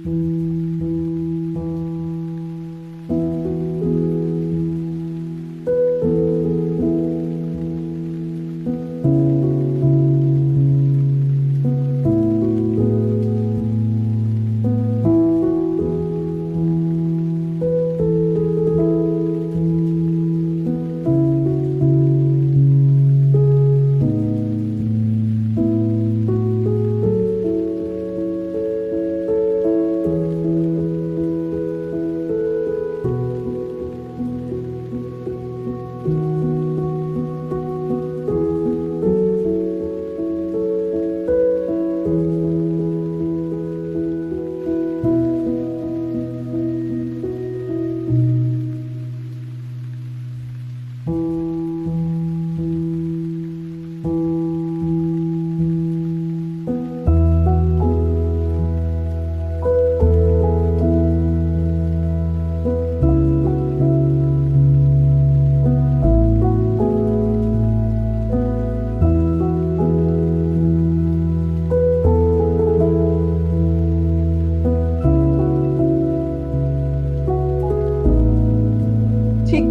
ठीक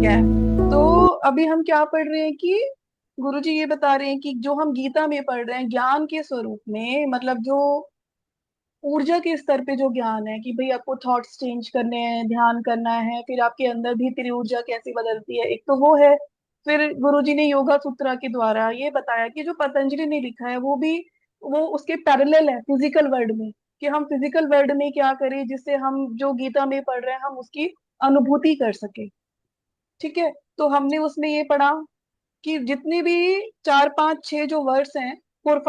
है। तो अभी हम क्या पढ़ रहे हैं कि गुरुजी ये बता रहे हैं कि जो हम गीता में पढ़ रहे हैं ज्ञान के स्वरूप में, मतलब जो ऊर्जा के स्तर पे जो ज्ञान है कि भाई आपको थॉट्स चेंज करने हैं, ध्यान करना है, फिर आपके अंदर भीतरी ऊर्जा कैसी बदलती है, एक तो वो है। फिर गुरुजी ने योगा सूत्रा के द्वारा ये बताया कि जो पतंजलि ने लिखा है वो भी, वो उसके पैरेलल है फिजिकल वर्ल्ड में, कि हम फिजिकल वर्ल्ड में क्या करें जिससे हम जो गीता में पढ़ रहे हैं हम उसकी अनुभूति कर सके। ठीक है। तो हमने उसमें ये पढ़ा कि जितने भी चार पांच छह जो वर्ड्स हैं, फोर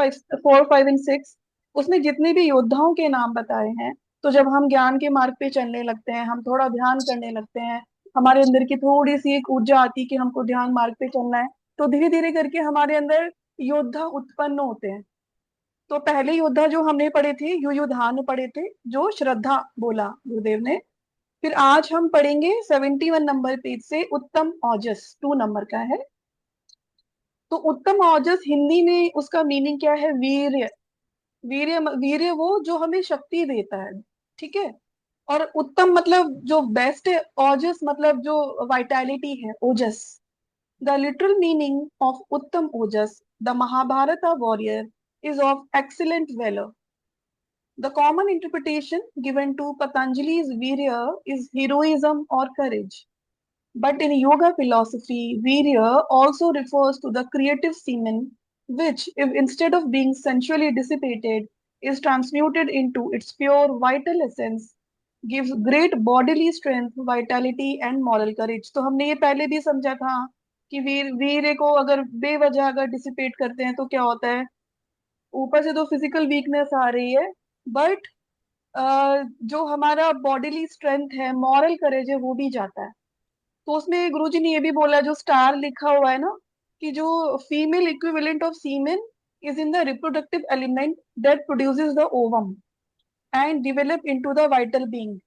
फाइव एंड सिक्स, उसमें जितने भी योद्धाओं के नाम बताए हैं। तो जब हम ज्ञान के मार्ग पे चलने लगते हैं, हम थोड़ा ध्यान करने लगते हैं, हमारे अंदर की थोड़ी सी एक ऊर्जा आती है कि हमको ध्यान मार्ग पे चलना है, तो धीरे धीरे करके हमारे अंदर योद्धा उत्पन्न होते हैं। तो पहले योद्धा जो हमने पढ़े थे, युयुधान पढ़े थे, जो श्रद्धा बोला गुरुदेव ने। फिर आज हम पढ़ेंगे 71 नंबर पेज से उत्तम ओजस, 2 नंबर का है। तो उत्तम ओजस हिंदी में उसका मीनिंग क्या है? वीर्य। वीर्य वीर्य वो जो हमें शक्ति देता है। ठीक है। और उत्तम मतलब जो बेस्ट है, ओजस मतलब जो वाइटैलिटी है, ओजस। The literal meaning of Uttama Ojas, the Mahabharata warrior, is of excellent valour. The common interpretation given to Patanjali's Virya is heroism or courage. But in yoga philosophy, Virya also refers to the creative semen, which, if instead of being sensually dissipated, is transmuted into its pure vital essence, gives great bodily strength, vitality and moral courage. तो हमने ये पहले भी समझा था कि वीर्य को अगर बेवजह अगर डिसिपेट करते हैं तो क्या होता है? ऊपर से तो फिजिकल वीकनेस आ रही है, बट जो हमारा बॉडीली स्ट्रेंथ है, मॉरल करेज है, वो भी जाता है। तो उसमें गुरुजी ने ये भी बोला, जो स्टार लिखा हुआ है ना, कि जो female equivalent of semen is in the reproductive element that produces the ovum and develop into the vital being.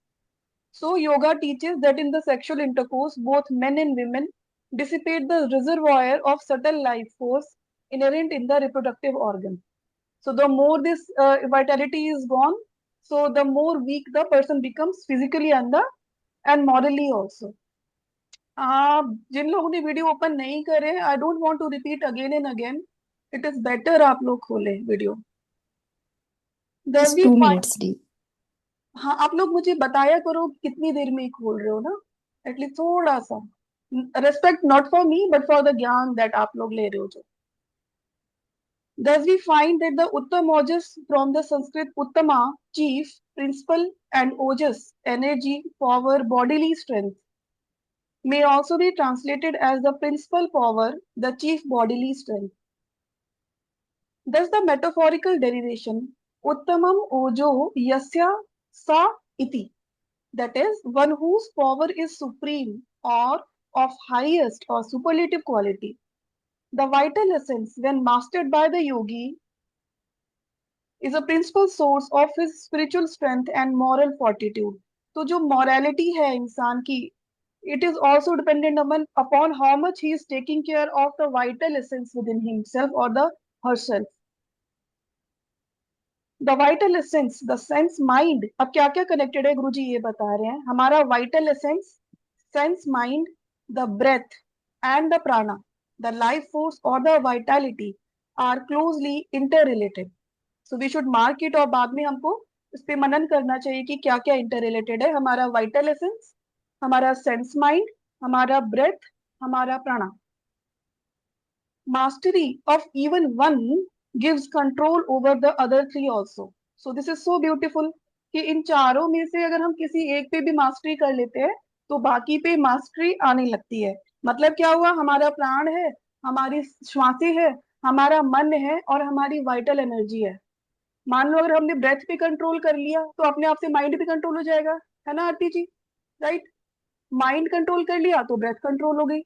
So yoga teaches that in the sexual intercourse, both men and women dissipate the reservoir of subtle life force inherent in the reproductive organ. So the more this vitality is gone, so the more weak the person becomes physically and morally also. जिन लोगों ने video open नहीं करे, I don't want to repeat again and again, it is better आप लोग खोले video. Just दसवीं 2 minutes, Deep. हाँ, आप लोग मुझे बताया करो कितनी देर में खोल रहे हो ना, एटलीस्ट थोड़ा सा respect, not for me but for the ज्ञान दैट आप लोग ले रहे हो जो। Thus, we find that the Uttam Ojas from the Sanskrit Uttama, chief, principle, and Ojas, energy, power, bodily strength, may also be translated as the principal power, the chief bodily strength. Thus, the metaphorical derivation Uttamam Ojo Yasya Sa Iti, that is, one whose power is supreme or of highest or superlative quality. The vital essence, when mastered by the yogi, is a principal source of his spiritual strength and moral fortitude. तो जो morality है इंसान की, it is also dependent upon how much he is taking care of the vital essence within himself or the herself. The vital essence, the sense mind. अब क्या क्या connected है गुरुजी ये बता रहे हैं। हमारा vital essence, sense mind, the breath and the prana, the life force और the vitality are closely interrelated. So we should mark it, और बाद में हमको इस पे मनन करना चाहिए कि क्या क्या इंटर रिलेटेड है। हमारा वाइटल एसेंस, हमारा सेंस माइंड, हमारा ब्रेथ, हमारा प्राणा। mastery of even one gives control over the other three also. So this is so beautiful कि इन चारों में से अगर हम किसी एक पे भी मास्टरी कर लेते हैं तो बाकी पे मास्टरी आने लगती है। मतलब क्या हुआ, हमारा प्राण है, हमारी श्वासें है, हमारा मन है और हमारी वाइटल एनर्जी है। मान लो अगर हमने ब्रेथ पे कंट्रोल कर लिया तो अपने आप से माइंड भी कंट्रोल हो जाएगा, है ना आरती जी? राइट। माइंड कंट्रोल कर लिया तो ब्रेथ कंट्रोल हो गई।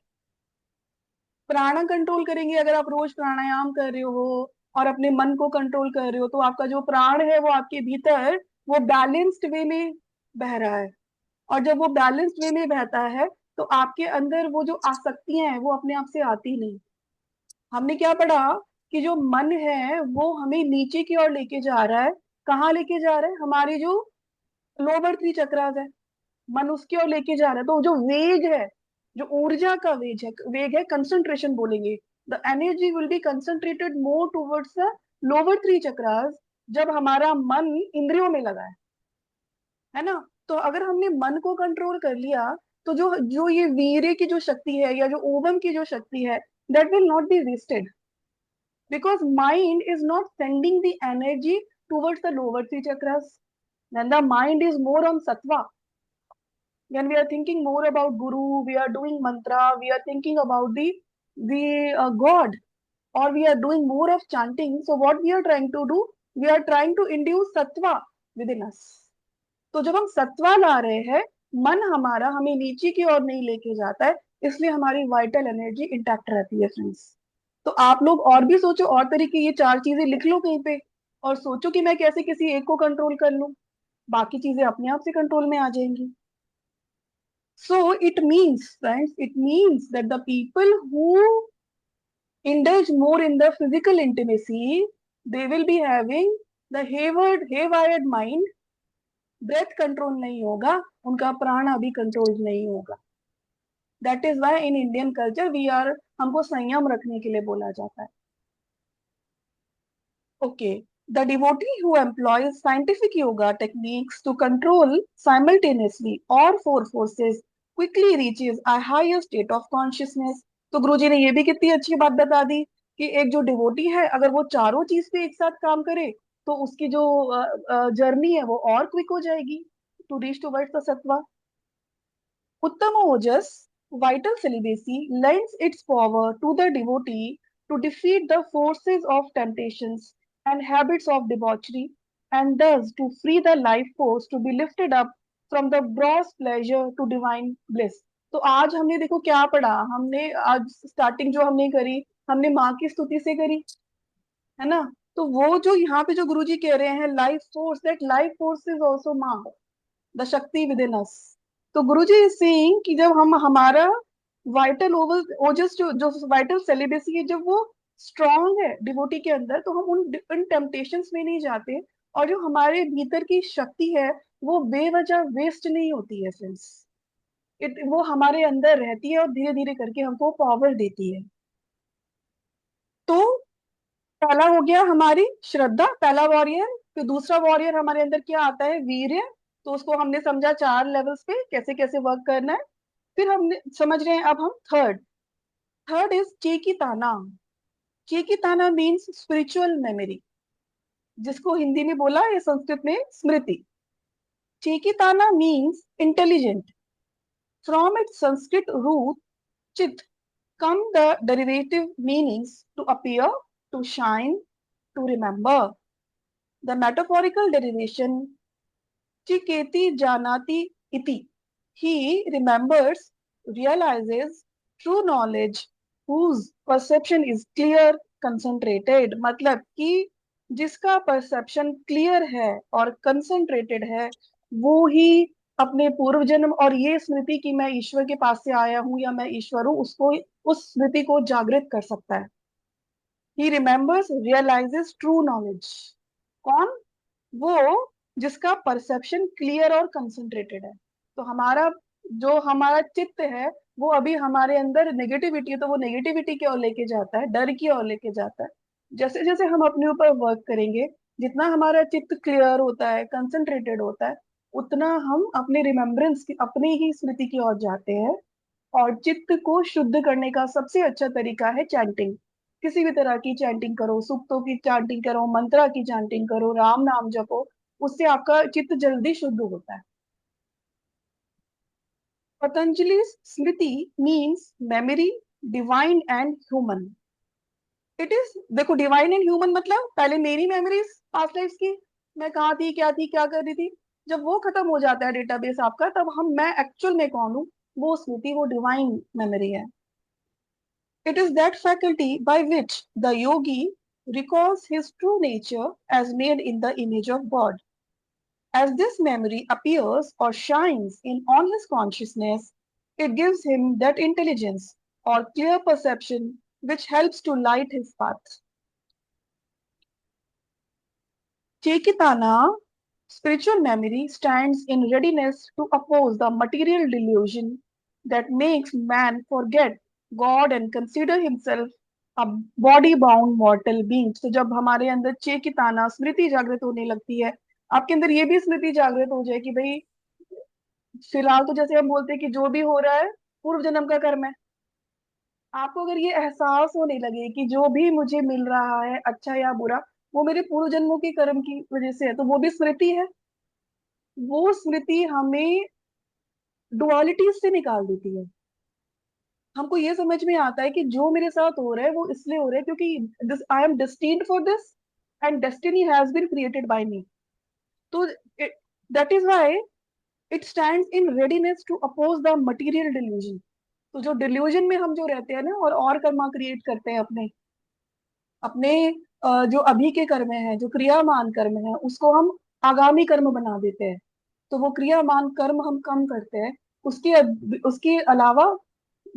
प्राण कंट्रोल करेंगे, अगर आप रोज प्राणायाम कर रहे हो और अपने मन को कंट्रोल कर रहे हो तो आपका जो प्राण है वो आपके भीतर वो बैलेंस्ड वे में बह रहा है। और जब वो बैलेंस्ड वे में बहता है तो आपके अंदर वो जो आसक्तियां हैं वो अपने आप से आती नहीं। हमने क्या पढ़ा कि जो मन है वो हमें नीचे की ओर लेके जा रहा है। कहाँ लेके जा रहा है? हमारी जो लोअर थ्री चक्रास है, मन उसकी ओर लेके जा रहा है। तो जो वेग है, जो ऊर्जा का वेग है कंसंट्रेशन बोलेंगे। The energy will be concentrated more towards the lower three chakras जब हमारा मन इंद्रियों में लगा है ना? तो अगर हमने मन को कंट्रोल कर लिया तो जो जो ये वीर्य की जो शक्ति है या जो ओवम की जो शक्ति है, that will not be wasted because mind is not sending the energy towards the lower three chakras. When the mind is more on sattva, when we are thinking more about guru, we are doing mantra, we are thinking about the god, or we are doing more of chanting. So what we are trying to do, we are trying to induce sattva within us. तो जब हम सत्वा ला रहे हैं, मन हमारा हमें नीचे की ओर नहीं लेके जाता है, इसलिए हमारी वाइटल एनर्जी इंटैक्ट रहती है फ्रेंड्स। तो आप लोग और भी सोचो, और तरीके, ये चार चीजें लिख लो कहीं पे और सोचो कि मैं कैसे किसी एक को कंट्रोल कर लूं, बाकी चीजें अपने आप से कंट्रोल में आ जाएंगी। So it means, friends, it means that the people who indulge more in the physical intimacy, they will be having the haywired mind, breath control नहीं होगा, उनका प्राण अभी कंट्रोल नहीं होगा। That is why in Indian culture we are, हमको संयम रखने के लिए बोला जाता है। Okay, the devotee who employs scientific yoga techniques to control simultaneously और four forces quickly reaches a higher state of consciousness. तो गुरुजी ने ये भी कितनी अच्छी बात बता दी कि एक जो डिवोटी है अगर वो चारों चीज पे एक साथ काम करे तो उसकी जो जर्नी है वो और क्विक हो जाएगी to reach towards the sattva. Uttama Ojas, vital celibacy, lends its power to the devotee to defeat the forces of temptations and habits of debauchery, and thus to free the life force to be lifted up from the gross pleasure to divine bliss. तो आज हमने देखो क्या पढ़ा, हमने आज starting जो हमने करी, हमने माँ की स्तुति से करी, है ना? तो वो जो यहाँ पे जो गुरुजी कह रहे हैं life force, that life force is also माँ, द शक्ति विद इन अस। तो गुरुजी इज सेइंग कि जब हम हमारा वाइटल ओवल ओजस जो जो वाइटल सेलिबेसी है जब वो स्ट्रांग है डिवोटी के अंदर तो हम उन टेम्पटेशंस में नहीं जाते, और जो हमारे भीतर की शक्ति है वो बेवजह वेस्ट नहीं होती है फ्रेंड्स। इट वो हमारे अंदर रहती है और धीरे धीरे करके हमको पावर देती है। तो पहला हो गया हमारी श्रद्धा, पहला वॉरियर। फिर दूसरा वॉरियर हमारे अंदर क्या आता है? वीर्य। तो उसको हमने समझा चार लेवल्स पे कैसे कैसे वर्क करना है। फिर हमने समझ रहे हैं अब हम third. Third is Chekitana. Chekitana means spiritual memory, जिसको हिंदी में बोला या संस्कृत में स्मृति। Chekitana means intelligent. From its Sanskrit root chit come the derivative meanings to appear, to shine, to remember. The metaphorical derivation chiketi janati iti. He remembers, realizes true knowledge whose perception is clear, concentrated. मतलब कि जिसका perception clear है और concentrated है वो ही अपने पूर्व जन्म और ये स्मृति कि मैं ईश्वर के पास से आया हूं या मैं ईश्वर हूं उसको, उस स्मृति को जागृत कर सकता है। ही रिमेम्बर्स, रियलाइजेस ट्रू नॉलेज। कौन? वो जिसका परसेप्शन क्लियर और कंसंट्रेटेड है। तो हमारा जो हमारा चित्त है वो अभी हमारे अंदर नेगेटिविटी है, तो वो नेगेटिविटी की ओर लेके जाता है, डर की ओर लेके जाता है। जैसे जैसे हम अपने ऊपर वर्क करेंगे, जितना हमारा चित्त क्लियर होता है, कंसंट्रेटेड होता है, उतना हम अपने रिमेम्बरेंस की, अपनी ही स्मृति की ओर जाते हैं। और चित्त को शुद्ध करने का सबसे अच्छा तरीका है चैंटिंग। किसी भी तरह की चैंटिंग करो, सूक्तों की चैंटिंग करो, मंत्रा की चैंटिंग करो, राम नाम जपो, उससे आपका चित्त जल्दी शुद्ध होता है। Patanjali smriti means memory, divine and human. It is, देखो, डिवाइन एंड ह्यूमन मतलब पहले मेरी मेमोरीज पास्ट लाइफ की, मैं कहाँ थी, क्या थी, क्या कर रही थी, जब वो खत्म हो जाता है डेटाबेस आपका, तब मैं एक्चुअल में कौन हूँ, वो स्मृति, वो डिवाइन मेमोरी है। It is that faculty by which the yogi recalls his true nature as made in the image of God. As this memory appears or shines in on his consciousness, it gives him that intelligence or clear perception which helps to light his path. Chaitanya, spiritual memory, stands in readiness to oppose the material delusion that makes man forget God and consider himself a body bound mortal being. तो जब हमारे अंदर चेकिताना स्मृति जागृत होने लगती है, आपके अंदर ये भी स्मृति जागृत हो जाए कि भाई, फिलहाल तो जैसे हम बोलते हैं कि जो भी हो रहा है पूर्व जन्म का कर्म है। आपको अगर ये एहसास होने लगे कि जो भी मुझे मिल रहा है, अच्छा या बुरा, वो मेरे पूर्व जन्मों के कर्म की वजह से है, तो वो भी स्मृति है। वो स्मृति हमें डुअलिटीज से निकाल देती है। हमको ये समझ में आता है कि जो मेरे साथ हो रहा है वो इसलिए हो रहा है क्योंकि this I am destined for this, and destiny has been created by me. तो that is why it stands in readiness to oppose the material delusion. तो जो डिल्यूजन में हम जो रहते हैं ना, और कर्मा क्रिएट करते हैं अपने अपने जो अभी के कर्म है, जो क्रियामान कर्म है, उसको हम आगामी कर्म बना देते हैं। तो वो क्रियामान कर्म हम कम करते हैं। उसके उसके अलावा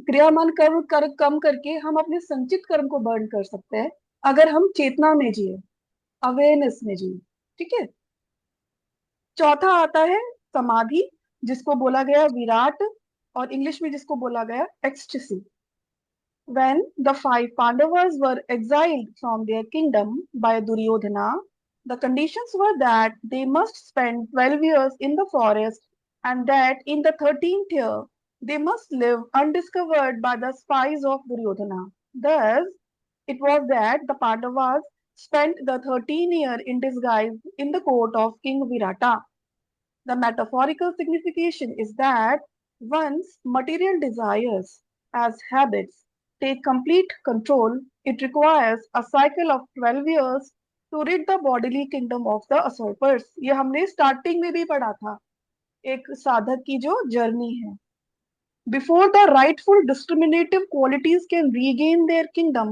क्रियामान कम करके हम अपने संचित कर्म को बर्न कर सकते हैं, अगर हम चेतना में जिए, अवेयरनेस में जिए। ठीक है। चौथा आता है समाधि, जिसको बोला गया विराट, और इंग्लिश में जिसको बोला गया ecstasy. When the five Pandavas were exiled from their kingdom by Duryodhana, the conditions were that they must spend 12 years in the forest, and that in the 13th year they must live undiscovered by the spies of Duryodhana. Thus, it was that the Pandavas spent the 13th year in disguise in the court of King Virata. The metaphorical signification is that once material desires, as habits, take complete control, it requires a cycle of 12 years to rid the bodily kingdom of the usurpers. ये हमने starting में भी पढ़ा था, एक साधक की जो जर्नी है। Before the rightful discriminative qualities can regain their kingdom,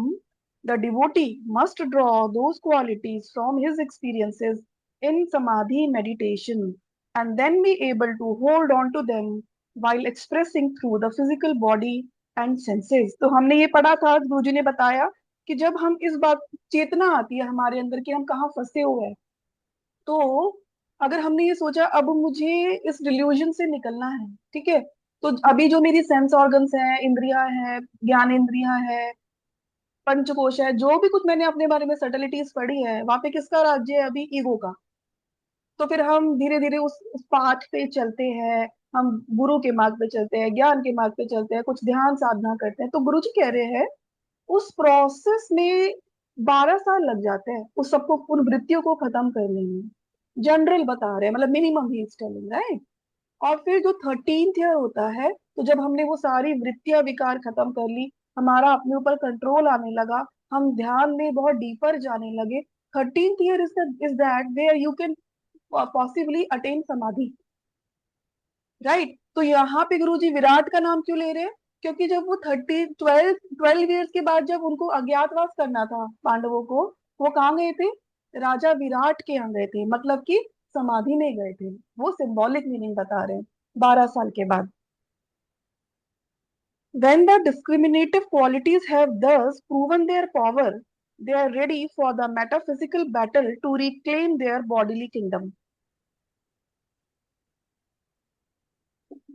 the devotee must draw those qualities from his experiences in samadhi meditation and then be able to hold on to them while expressing through the physical body and senses. तो हमने ये पढ़ा था, गुरुजी ने बताया कि जब हम इस बात, चेतना आती है हमारे अंदर कि हम कहाँ फंसे हुए हैं, तो अगर हमने ये सोचा अब मुझे इस डिल्यूजन से निकलना है, ठीक है, तो अभी जो मेरी सेंस ऑर्गन्स हैं, इंद्रियां हैं, ज्ञान इंद्रियां हैं, पंचकोश है, जो भी कुछ मैंने अपने बारे में सटलिटीज पढ़ी है, वहां पे किसका राज्य है अभी, ईगो का। तो फिर हम धीरे धीरे उस पाथ पे चलते हैं, हम गुरु के मार्ग पे चलते हैं, ज्ञान के मार्ग पे चलते हैं, कुछ ध्यान साधना करते हैं। तो गुरु जी कह रहे हैं उस प्रोसेस में 12 साल लग जाते हैं उस सबको, उन वृत्तियों को खत्म करने में। जनरल बता रहे हैं, मतलब minimum he is telling, right. और फिर जो 13th ईयर होता है, तो जब हमने वो सारी वृत्तियां विकार खत्म कर ली, हमारा अपने ऊपर कंट्रोल आने लगा, हम ध्यान में बहुत डीपर जाने लगे, 13th year is that where you can possibly attain samadhi, right. तो यहाँ पे गुरु जी विराट का नाम क्यों ले रहे हैं, क्योंकि जब वो 12 ईयर्स के बाद जब उनको अज्ञातवास करना था पांडवों को, वो कहाँ गए थे, राजा विराट के यहाँ गए थे, मतलब कि समाधि में गए थे। वो सिंबॉलिक मीनिंग बता रहे हैं, 12 साल के बाद। When the discriminative qualities have thus proven their power, They are ready for the metaphysical battle to reclaim their bodily kingdom.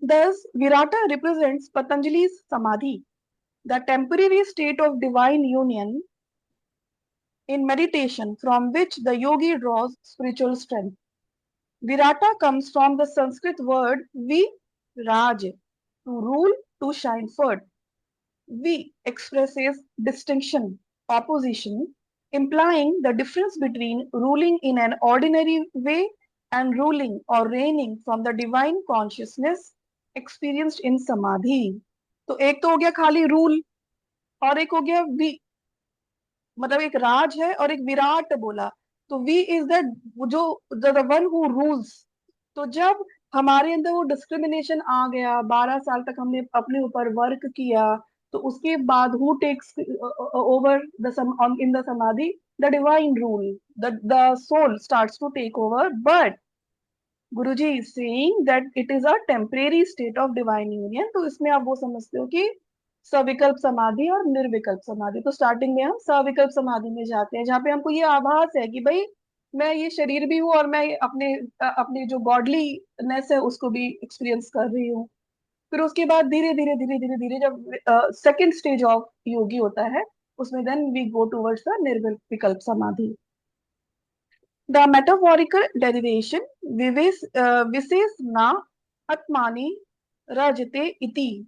Thus, Virata represents Patanjali's Samadhi, the temporary state of divine union in meditation from which the yogi draws spiritual strength. Virata comes from the Sanskrit word viraj, to rule, to shine forth. V expresses distinction, opposition, implying the difference between ruling in an ordinary way and ruling or reigning from the divine consciousness experienced in samadhi. तो एक तो हो गया खाली rule और एक हो गया वी, मतलब एक राज है और एक विराट बोला, तो वी इज द जो द वन हु रूल्स। तो जब हमारे अंदर वो डिस्क्रिमिनेशन आ गया, 12 साल तक हमने अपने ऊपर वर्क किया, तो उसके बाद who takes over the in the samadhi, the divine rule, the soul starts to take over. But Guruji is saying that it is a temporary state of divine union. तो इसमें आप वो समझते हो कि सविकल्प समाधि और निर्विकल्प समाधि। तो स्टार्टिंग में हम सविकल्प समाधि में जाते हैं, जहाँ पे हमको ये आभास है कि भाई मैं ये शरीर भी हूँ और मैं अपने जो गॉडलीनेस है उसको भी एक्सपीरियंस कर रही हूँ। फिर उसके बाद धीरे धीरे धीरे धीरे धीरे जब सेकेंड स्टेज ऑफ योगी होता है, उसमें then we go towards the nirvikalpa samadhi. The metaphorical derivation visesna atmani rajate iti,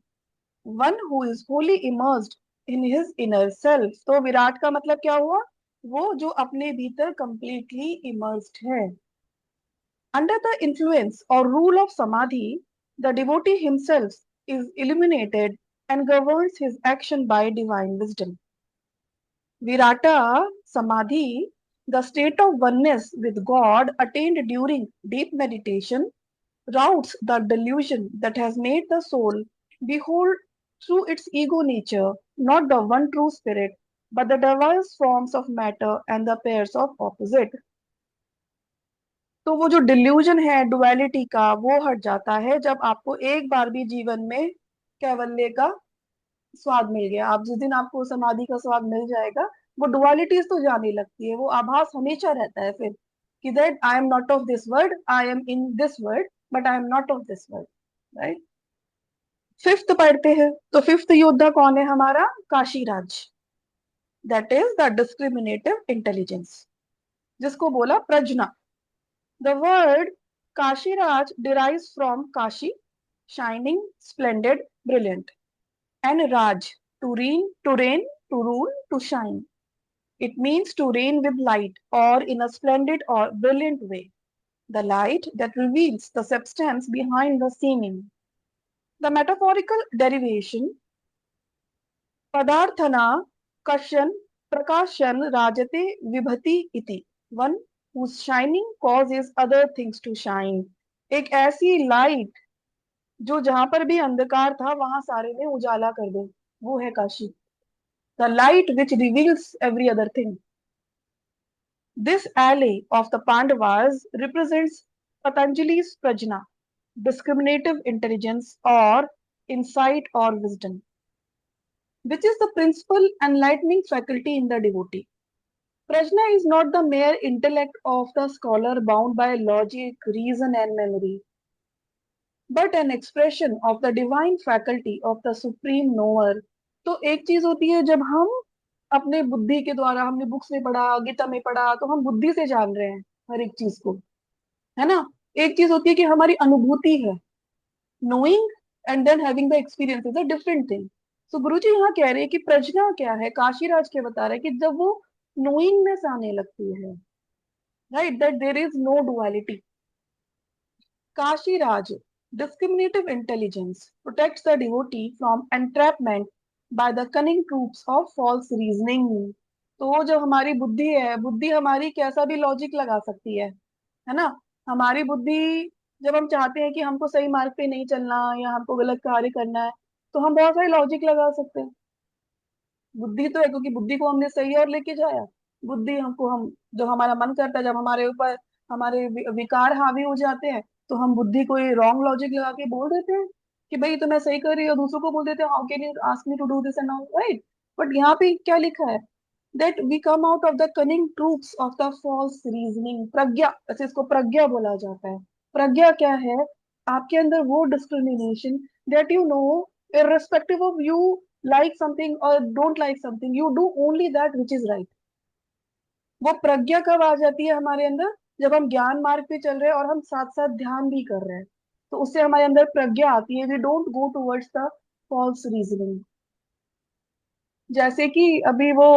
one who is wholly immersed in his inner self। तो विराट का मतलब क्या हुआ? वो जो अपने भीतर completely immersed है। Under the influence or rule of samadhi, the devotee himself is illuminated and governs his action by divine wisdom. Virata Samadhi, the state of oneness with God attained during deep meditation, routs the delusion that has made the soul behold through its ego nature not the one true spirit, but the diverse forms of matter and the pairs of opposite। तो वो जो delusion है duality का, वो हट जाता है जब आपको एक बार भी जीवन में कैवल्य का स्वाद मिल गया। आप जिस दिन आपको समाधि का स्वाद मिल जाएगा, वो डुअलिटीज तो जाने लगती है, वो आभास हमेशा रहता है फिर कि that I am not of this world, I am in this world, but I am not of this world. Right. Fifth पढ़ते हैं। तो फिफ्थ योद्धा कौन है हमारा? Kashiraj, that is the discriminative intelligence, जिसको बोला प्रज्ञा। The word Kashiraj derives from Kashi, shining, splendid, brilliant, and Raj, to reign, to rule, to shine. It means to reign with light or in a splendid or brilliant way, the light that reveals the substance behind the seeming. The metaphorical derivation padarthana kashan prakashan rajate vibhati iti, one whose shining causes other things to shine। एक ऐसी light जो जहां पर भी अंधकार था वहां सारे में उजाला कर दे, वो है Kashi. The light which reveals every other thing. This ally of the Pandavas represents Patanjali's prajna, discriminative intelligence or insight or wisdom, which is the principal enlightening faculty in the devotee. Prajna is not the mere intellect of the scholar bound by logic, reason, and memory, but an expression of the divine faculty of the supreme knower। तो एक चीज होती है जब हम अपने बुद्धि के द्वारा, हमने बुक्स में पढ़ा, गीता में पढ़ा, तो हम बुद्धि से जान रहे हैं हर एक चीज को, है ना। एक चीज होती है कि हमारी अनुभूति है, knowing and then having the experience is a different thing. So Guru ji यहाँ कह रहे हैं कि प्रज्ञा क्या है, काशीराज क्या बता रहे हैं कि जब वो नोइंगनेस आने लगती है, right, that there is no duality. Kashiraj, discriminative intelligence, protects the devotee from entrapment by the cunning troops of false reasoning। तो वो जो हमारी बुद्धि है, बुद्धि हमारी कैसा भी लॉजिक लगा सकती है ना। हमारी बुद्धि, जब हम चाहते हैं कि हमको सही मार्ग पे नहीं चलना या हमको गलत कार्य करना है, तो हम बहुत सारे लॉजिक लगा सकते हैं। बुद्धि तो है, क्योंकि बुद्धि को हमने सही और लेके जाया। बुद्धि हमको, हम जो हमारा मन करता है, जब हमारे ऊपर हमारे विकार हावी हो जाते हैं, तो हम बुद्धि को ये रॉन्ग लॉजिक लगा के बोल देते हैं कि भाई तो मैं सही कर रही हूँ, दूसरों को बोल देते हैं how can you ask me to do this and all, right. But यहाँ पे क्या लिखा है? that we come out of the cunning truths of the false reasoning. प्रज्ञा, ऐसे इसको प्रज्ञा बोला जाता है। प्रज्ञा क्या है? आपके अंदर वो discrimination that you know, irrespective of you like something or don't like something, you do only that which is right। वो प्रज्ञा कब आ जाती है हमारे अंदर? जब हम ज्ञान मार्ग पे चल रहे हैं और हम साथ साथ ध्यान भी कर रहे हैं, तो उससे हमारे अंदर प्रज्ञा आती है। We don't go towards the false reasoning. जैसे कि अभी वो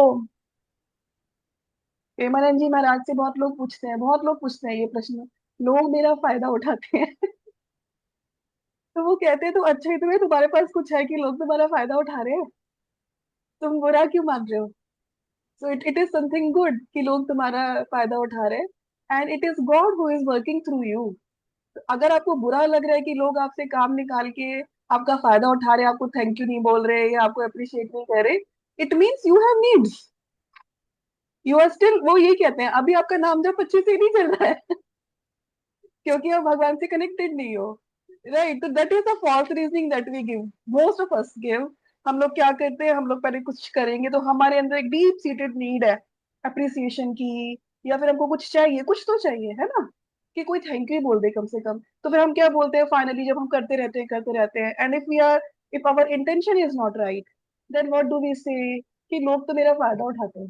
प्रेमानंद जी महाराज से बहुत लोग पूछते हैं ये प्रश्न, लोग मेरा फायदा उठाते हैं। तो वो कहते हैं तो अच्छा ही तुम्हें, तुम्हारे पास कुछ है कि लोग तुम्हारा फायदा उठा रहे हैं, तुम बुरा क्यों मान रहे हो? So it is something good कि लोग तुम्हारा फायदा उठा रहे हैं, and it is God who is working through you. अगर आपको बुरा लग रहा है कि लोग आपसे काम निकाल के आपका फायदा उठा रहे हैं, आपको थैंक यू नहीं बोल रहे या आपको अप्रिशिएट नहीं कर रहे, it means you have needs. You are still, वो ये कहते हैं अभी आपका नाम जब अच्छे से नहीं चल रहा है, क्योंकि आप भगवान से कनेक्टेड नहीं हो। राइट, तो that is the false reasoning that we give, most of us give. हम लोग क्या करते हैं, हम लोग पहले कुछ करेंगे तो हमारे अंदर एक डीप सीटेड नीड है अप्रिसिएशन की, या फिर हमको कुछ चाहिए, कुछ तो चाहिए है ना, कि कोई थैंक यू बोल दे कम से कम। तो फिर हम क्या बोलते हैं फाइनली, जब हम करते रहते हैं, and if we are, if our intention is not right, then what do we say, कि लोग तो मेरा फायदा उठाते हैं।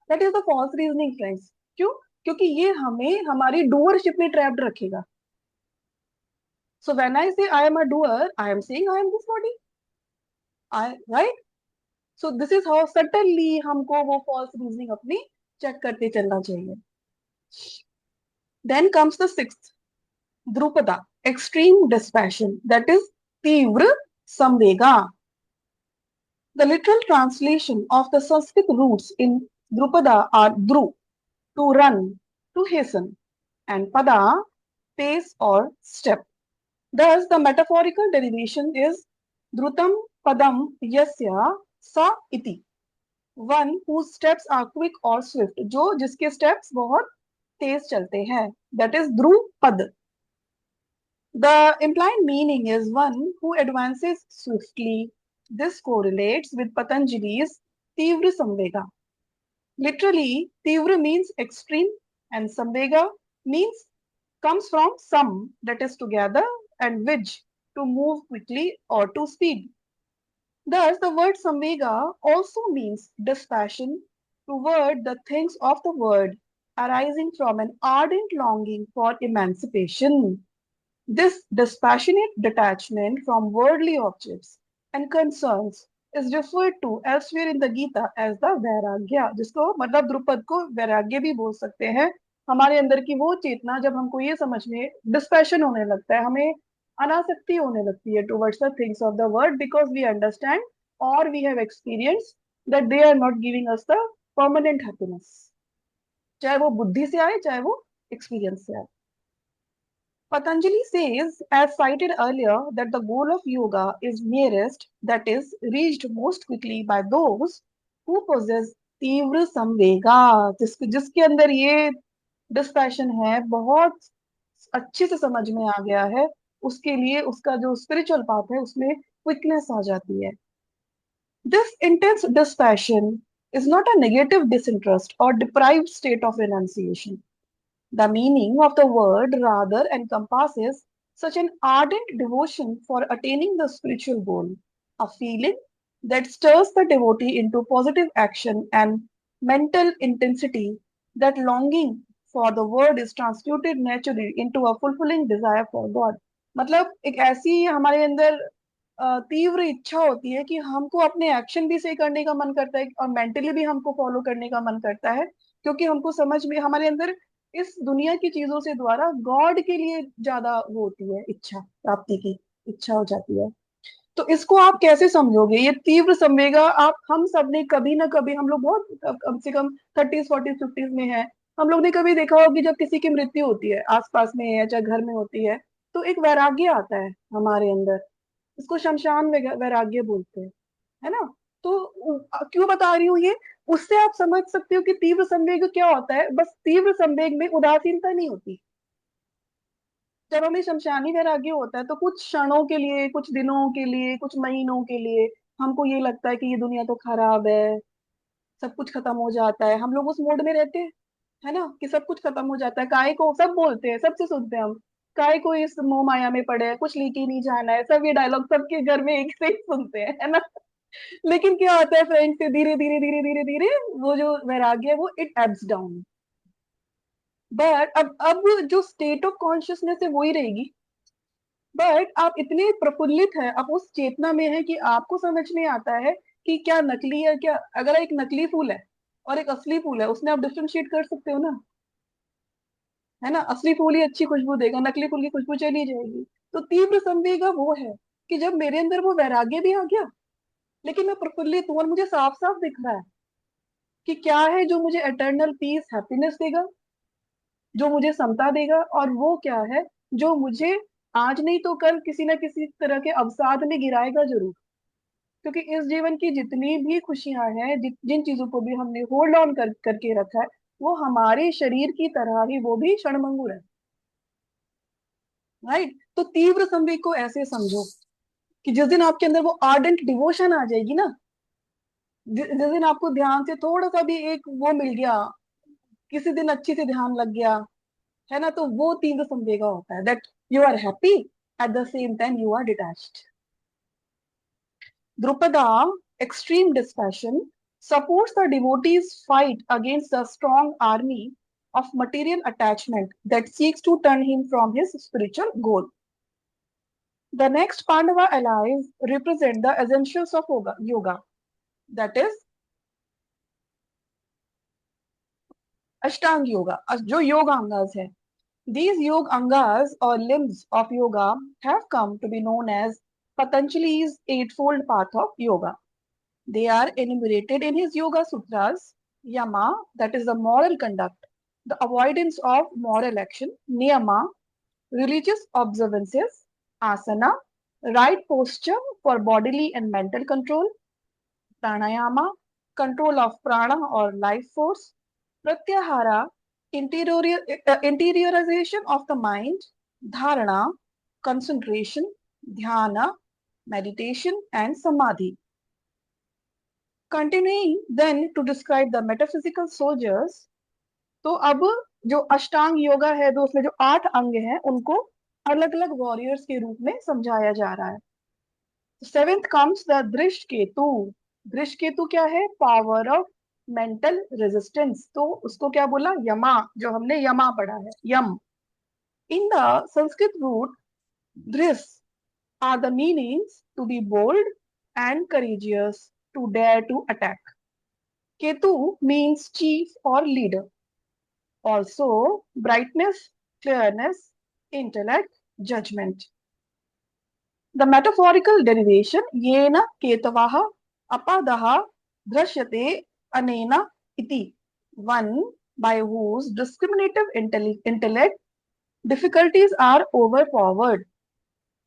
That is the false reasoning friends. क्यों? क्योंकि ये हमें हमारी डूअरशिप में ट्रैप्ड रखेगा। सो when I say I am a doer, I am saying I am this body, I right. So this is how suddenly हमको वो फॉल्स रीजनिंग अपनी चेक करते चलना चाहिए। Then comes the sixth, Drupada, extreme dispassion, that is tivra samvega. The literal translation of the Sanskrit roots in Drupada are Dhru, to run, to hasten, and Pada, pace or step. Thus, the metaphorical derivation is Dhrutam Padam Yasya Sa Iti, one whose steps are quick or swift, जो जिसके steps बहुत तेज चलते हैं, that is Drupad. The implied meaning is one who advances swiftly. This correlates with Patanjali's Tivra Samvega. Literally, Tivra means extreme, and Samvega means comes from some, that is together, and which, to move quickly or to speed. Thus, the word Samvega also means dispassion toward the things of the world, arising from an ardent longing for emancipation. This dispassionate detachment from worldly objects and concerns is referred to elsewhere in the Gita as the वैराग्य, जिसको मतलब द्रुपद को वैराग्य भी बोल सकते हैं। हमारे अंदर की वो चेतना, जब हमको ये समझ में डिस्पैशन होने लगता है, हमें अनासक्ति होने लगती है towards the things of the world, because we understand और we have experience that they are not giving us the permanent happiness, चाहे वो बुद्धि से आए, चाहे वो एक्सपीरियंस से आए। Patanjali says, as cited earlier, that the goal of yoga is nearest, that is, reached most quickly by those who possess तीव्र संवेगा, जिसके अंदर ये डिस्पैशन है, बहुत अच्छे से समझ में आ गया है, उसके लिए उसका जो स्पिरिचुअल पाथ है उसमें क्विकनेस आ जाती है। This intense dispassion is not a negative disinterest or deprived state of renunciation. The meaning of the word rather encompasses such an ardent devotion for attaining the spiritual goal, a feeling that stirs the devotee into positive action and mental intensity, that longing for the word is transmuted naturally into a fulfilling desire for God। मतलब एक ऐसी हमारे अंदर तीव्र इच्छा होती है कि हमको अपने एक्शन भी सही करने का मन करता है और मेंटली भी हमको फॉलो करने का मन करता है, क्योंकि हमको समझ में हमारे अंदर इस दुनिया की चीजों से द्वारा गॉड के लिए ज्यादा वो होती है, इच्छा प्राप्ति की इच्छा हो जाती है। तो इसको आप कैसे समझोगे, ये तीव्र संवेगा? आप हम सब ने कभी ना कभी, हम लोग बहुत कम से कम 30s 40s 50s में है, हम लोग ने कभी देखा होगा कि जब किसी की मृत्यु होती है, आसपास में है चाहे घर में होती है, तो एक वैराग्य आता है हमारे अंदर, इसको शमशान वैराग्य बोलते हैं, है ना। तो क्यों बता रही हूँ ये? उससे आप समझ सकते हो कि तीव्र संवेग क्या होता है। बस तीव्र संवेग में उदासीनता नहीं होती। जब हमें शमशानी वैराग्य होता है तो कुछ क्षणों के लिए, कुछ दिनों के लिए, कुछ महीनों के लिए हमको ये लगता है कि ये दुनिया तो खराब है, सब कुछ खत्म हो जाता है, हम लोग उस मोड में रहते हैं, है ना, कि सब कुछ खत्म हो जाता है, काय को सब बोलते हैं, सबसे सुनते हैं हम, काय को इस मोह माया में पड़े है, कुछ लेके नहीं जाना है, सब ये डायलॉग सबके घर में एक से ही सुनते हैं, है ना। लेकिन क्या होता है फ्रेंड्स, धीरे धीरे धीरे धीरे धीरे वो जो वैराग्य है वो इट एब्स डाउन। बट अब जो स्टेट ऑफ कॉन्शियसनेस है वही रहेगी। बट आप इतने प्रफुल्लित हैं, आप उस चेतना में है कि आपको समझ में आता है कि क्या नकली है, क्या, अगर एक नकली फूल है और एक असली फूल है, उसमें आप डिफ्रेंशिएट कर सकते हो ना, है ना। असली फूल ही अच्छी खुशबू देगा, नकली फूल की खुशबू चली जाएगी। तो तीव्र संवेग वो है कि जब मेरे अंदर वो वैराग्य भी आ गया, लेकिन मैं प्रफुल्लित हूँ और मुझे साफ साफ दिख रहा है कि क्या है जो मुझे एटर्नल पीस हैप्पीनेस देगा, जो मुझे समता देगा, और वो क्या है जो मुझे आज नहीं तो कल किसी ना किसी तरह के अवसाद में गिराएगा जरूर। क्योंकि इस जीवन की जितनी भी खुशियां हैं, जिन चीजों को भी हमने होल्ड ऑन करके रखा है, वो हमारे शरीर की तरह ही वो भी क्षणभंगुर है। राइट। तो तीव्र संवेग को ऐसे समझो कि जिस दिन आपके अंदर वो आर्डेंट डिवोशन आ जाएगी ना, जिस दिन आपको ध्यान से थोड़ा सा भी एक वो मिल गया, किसी दिन अच्छी से ध्यान लग गया, है ना, तो वो तीव्र संवेगा होता है, that you are happy at the same time you are detached. Drupada, extreme dispassion, supports the devotees' fight against the strong army of material attachment that seeks to turn him from his spiritual goal. The next Pandava allies represent the essentials of yoga, that is, Ashtanga Yoga, जो योग अंगास है. These yoga angas or limbs of yoga have come to be known as Patanjali's Eightfold Path of Yoga. They are enumerated in his Yoga Sutras: Yama, that is the moral conduct, the avoidance of moral action; Niyama, religious observances; Asana, right posture for bodily and mental control; Pranayama, control of prana or life force; Pratyahara, interiorization of the mind; Dharana, concentration; Dhyana, meditation; and Samadhi. Continuing then to describe the metaphysical soldiers, तो अब जो अष्टांग योगा है, तो उसमें जो 8 अंग हैं उनको अलग अलग वॉरियर्स के रूप में समझाया जा रहा है। सेवेंथ कम्स द दृष्ट केतु। दृष्ट केतु क्या है? Power of mental resistance. तो उसको क्या बोला? यमा, जो हमने यमा पढ़ा है, Yama. In the Sanskrit root दृस are the meanings to be bold and courageous, to dare to attack. Ketu means chief or leader. Also, brightness, clearness, intellect, judgment. The metaphorical derivation yena ketavaha apadaha drishyate anena iti. One by whose discriminative intellect difficulties are overpowered.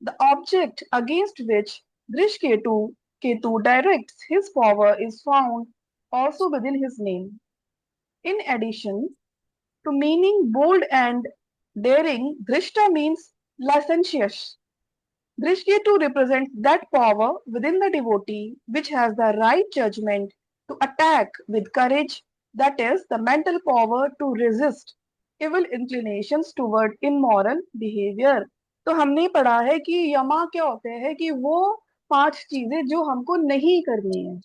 The object against which Ketu directs his power is found also within his name. In addition to meaning bold and daring, Drishta means licentious. Drishketu represents that power within the devotee which has the right judgment to attack with courage, that is, the mental power to resist evil inclinations toward immoral behavior. तो हमने पढ़ा है कि यमा क्या होते हैं, कि वो 5 चीजें जो हमको नहीं करनी है।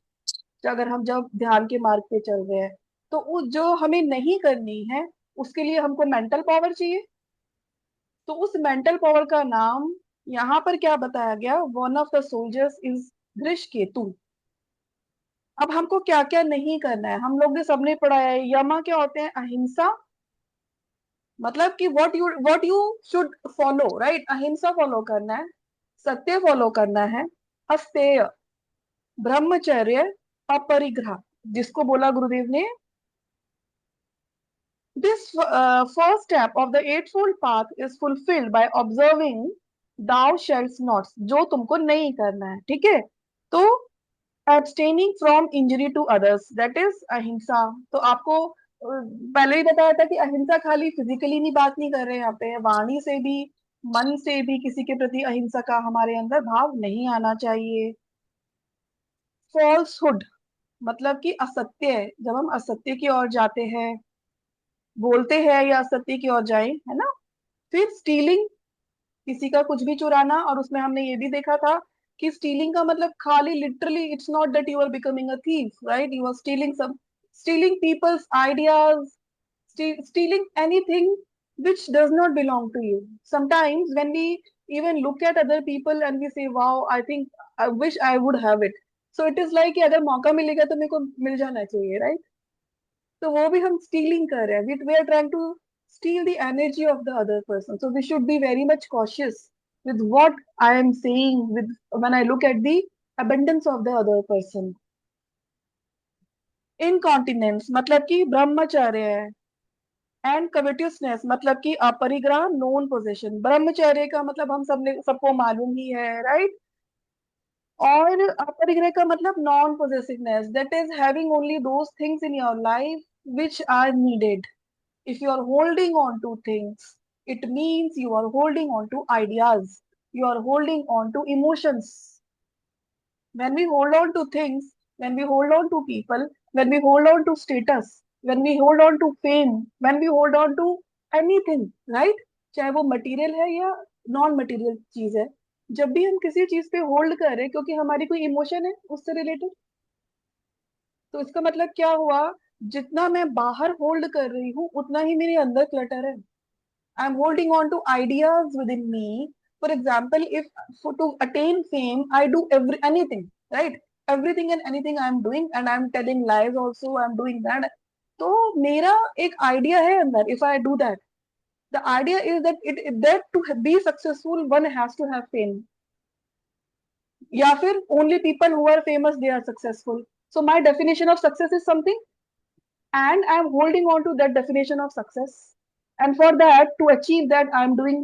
तो अगर हम जब ध्यान के मार्ग पे चल रहे हैं, तो उस जो हमें नहीं करनी है, उसके लिए हमको मेंटल पावर चाहिए। तो उस मेंटल पावर का नाम यहाँ पर क्या बताया गया? One of the soldiers is Dhrishketu. अब हमको क्या क्या नहीं करना है, हम लोग ने सबने पढ़ा है। यमा क्या होते हैं? अहिंसा, मतलब कि what you should follow, right. अहिंसा फॉलो करना है, सत्य फॉलो करना है, अस्तेय, ब्रह्मचर्य, अपरिग्रह, जिसको बोला गुरुदेव ने, this first step of the eightfold path is fulfilled by observing thou shalt not, जो तुमको नहीं करना है, ठीक है। तो abstaining from injury to others, that is अहिंसा। तो आपको पहले ही बताया था कि अहिंसा खाली फिजिकली नहीं, बात नहीं कर रहे हैं यहाँ पे, वाणी से भी, मन से भी किसी के प्रति अहिंसा का हमारे अंदर भाव नहीं आना चाहिए। फॉल्सहुड, मतलब कि असत्य है, जब हम असत्य की ओर जाते हैं, बोलते हैं या असत्य की ओर जाए, है ना। फिर स्टीलिंग, किसी का कुछ भी चुराना, और उसमें हमने ये भी देखा था कि स्टीलिंग का मतलब खाली literally it's not that you are becoming a thief, right, you are stealing some, stealing people's ideas, stealing anything which does not belong to you. Sometimes when we even look at other people and we say wow, I think I wish I would have it, so it is like कि अगर मौका मिलेगा तो मेरे को मिल जाना चाहिए, right. तो वो भी हम स्टीलिंग कर रहे हैं, we are trying to steal the energy of the other person, so we should be very much cautious with what I am saying with when I look at the abundance of the other person. Incontinence मतलब कि ब्रह्मचर्य है, and कविटियसनेस मतलब कि अपरिग्रह known possession, ब्रह्मचर्य का मतलब हम सबने सबको मालूम ही है, राइट। और अपरिग्रह का मतलब non possessiveness, that is having only those things in your life which are needed. If you are holding on to things, it means you are holding on to ideas, you are holding on to emotions. When we hold on to things, when we hold on to people, when we hold on to status, when we hold on to fame, when we hold on to anything, right? चाहे वो material है या non material चीज है, जब भी हम किसी चीज पे होल्ड कर रहे हैं क्योंकि हमारी कोई इमोशन है उससे रिलेटेड, तो इसका मतलब क्या हुआ, जितना मैं बाहर होल्ड कर रही हूँ उतना ही मेरे अंदर क्लटर है। I'm holding on to ideas within me. For example, if for to attain fame, I do anything, right? Everything and anything I'm doing, and I'm telling lies also. I'm doing that. तो मेरा एक idea है अंदर. If I do that, the idea is that that to be successful, one has to have fame. या फिर only people who are famous they are successful. So my definition of success is something, and I'm holding on to that definition of success. And for that, to achieve that, I'm doing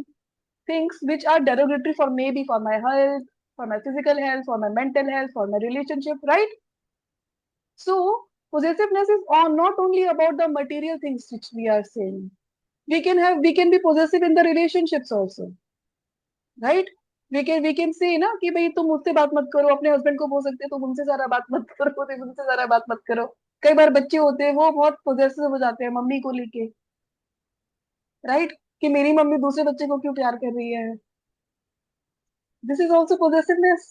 things which are derogatory for maybe for my health, for my physical health, for my mental health, for my relationship, right? So possessiveness is not only about the material things which we are saying. We can be possessive in the relationships also, right? We can say ना कि भाई तुम मुझसे बात मत करो, अपने husband को बोल सकते हो तुम उनसे ज्यादा बात मत करो, तुम उनसे ज्यादा बात मत करो। कई बार बच्चे होते हैं वो बहुत पोजेसिव हो जाते हैं मम्मी को लेके, राइट, कि मेरी मम्मी दूसरे बच्चे को क्यों प्यार कर रही है, this is also possessiveness.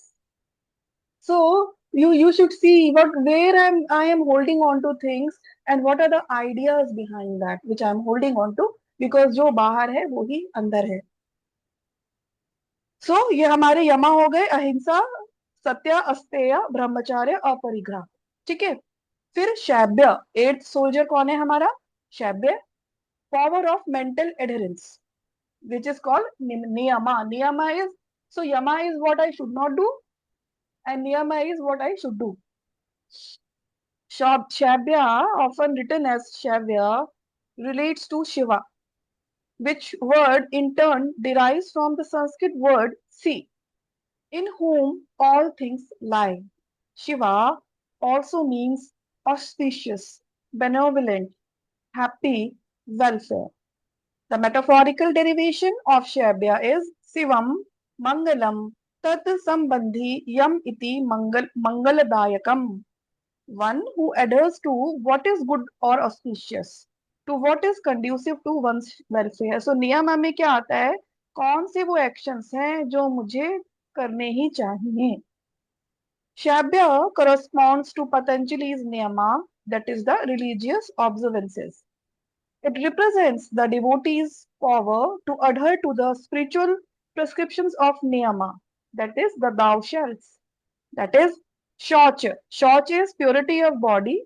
So you should see what where I am holding on to things and what are the ideas behind that which I am holding on to, because जो बाहर है वो ही अंदर है। ये हमारे यमा हो गए, अहिंसा, सत्य, अस्तेय, ब्रह्मचार्य, अपरिग्रह। ठीक है। फिर शैब्य, एट्थ सोल्जर कौन है हमारा, Shaibya, power of mental adherence, which is called niyama. Niyama is, so yama is what I should not do, and niyama is what I should do. Shabya, often written as Shavya, relates to Shiva, which word in turn derives from the Sanskrit word si, in whom all things lie. Shiva also means auspicious, benevolent, happy, welfare. The metaphorical derivation of Shabya is Sivam Mangalam Tat Sambandhi Yam Iti Mangaladayakam. One who adheres to what is good or auspicious, to what is conducive to one's welfare. So नियम में क्या आता है, कौन से वो actions हैं जो मुझे करने ही चाहिए। Shabya corresponds to Patanjali's niyama, that is the religious observances. It represents the devotee's power to adhere to the spiritual prescriptions of niyama, that is the thou shalts. That is Shauch. Shauch is purity of body.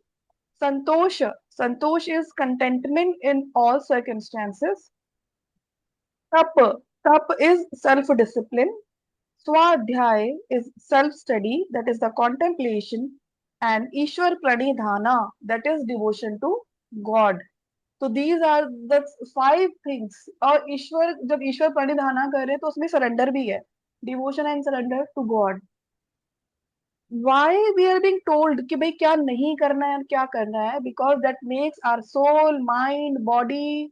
Santosh. Santosh is contentment in all circumstances. Tap. Tap is self-discipline. Swadhyay is self-study, that is the contemplation. And Ishwar Pranidhana, that is devotion to God. So these are the 5 things. और ईश्वर जब ईश्वर प्रणिधाना करे तो उसमें surrender भी है, devotion and surrender to God. why we are being told कि भाई क्या नहीं करना है और क्या करना है, because that makes our soul, mind, body,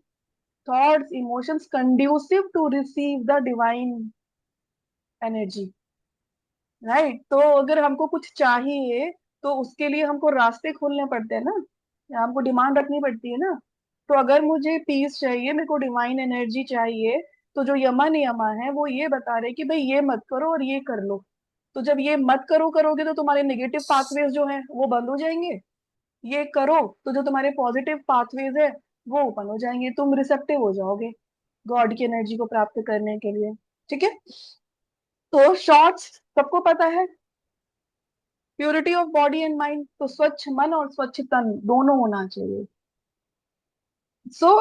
thoughts, emotions conducive to receive the divine energy, right? तो अगर हमको कुछ चाहिए तो उसके लिए हमको रास्ते खोलने पड़ते हैं ना, या हमको डिमांड रखनी पड़ती है ना। तो अगर मुझे पीस चाहिए, मेरे को डिवाइन एनर्जी चाहिए, तो जो यमा नियमा है वो ये बता रहे कि भाई ये मत करो और ये कर लो। तो जब ये मत करो करोगे तो तुम्हारे नेगेटिव पाथवेज जो है वो बंद हो जाएंगे। ये करो तो जो तुम्हारे पॉजिटिव पाथवेज है वो ओपन हो जाएंगे, तुम रिसेप्टिव हो जाओगे गॉड की एनर्जी को प्राप्त करने के लिए। ठीक है। तो शॉर्ट्स सबको पता है, purity of body and mind, तो स्वच्छ मन और स्वच्छ तन दोनों होना चाहिए। So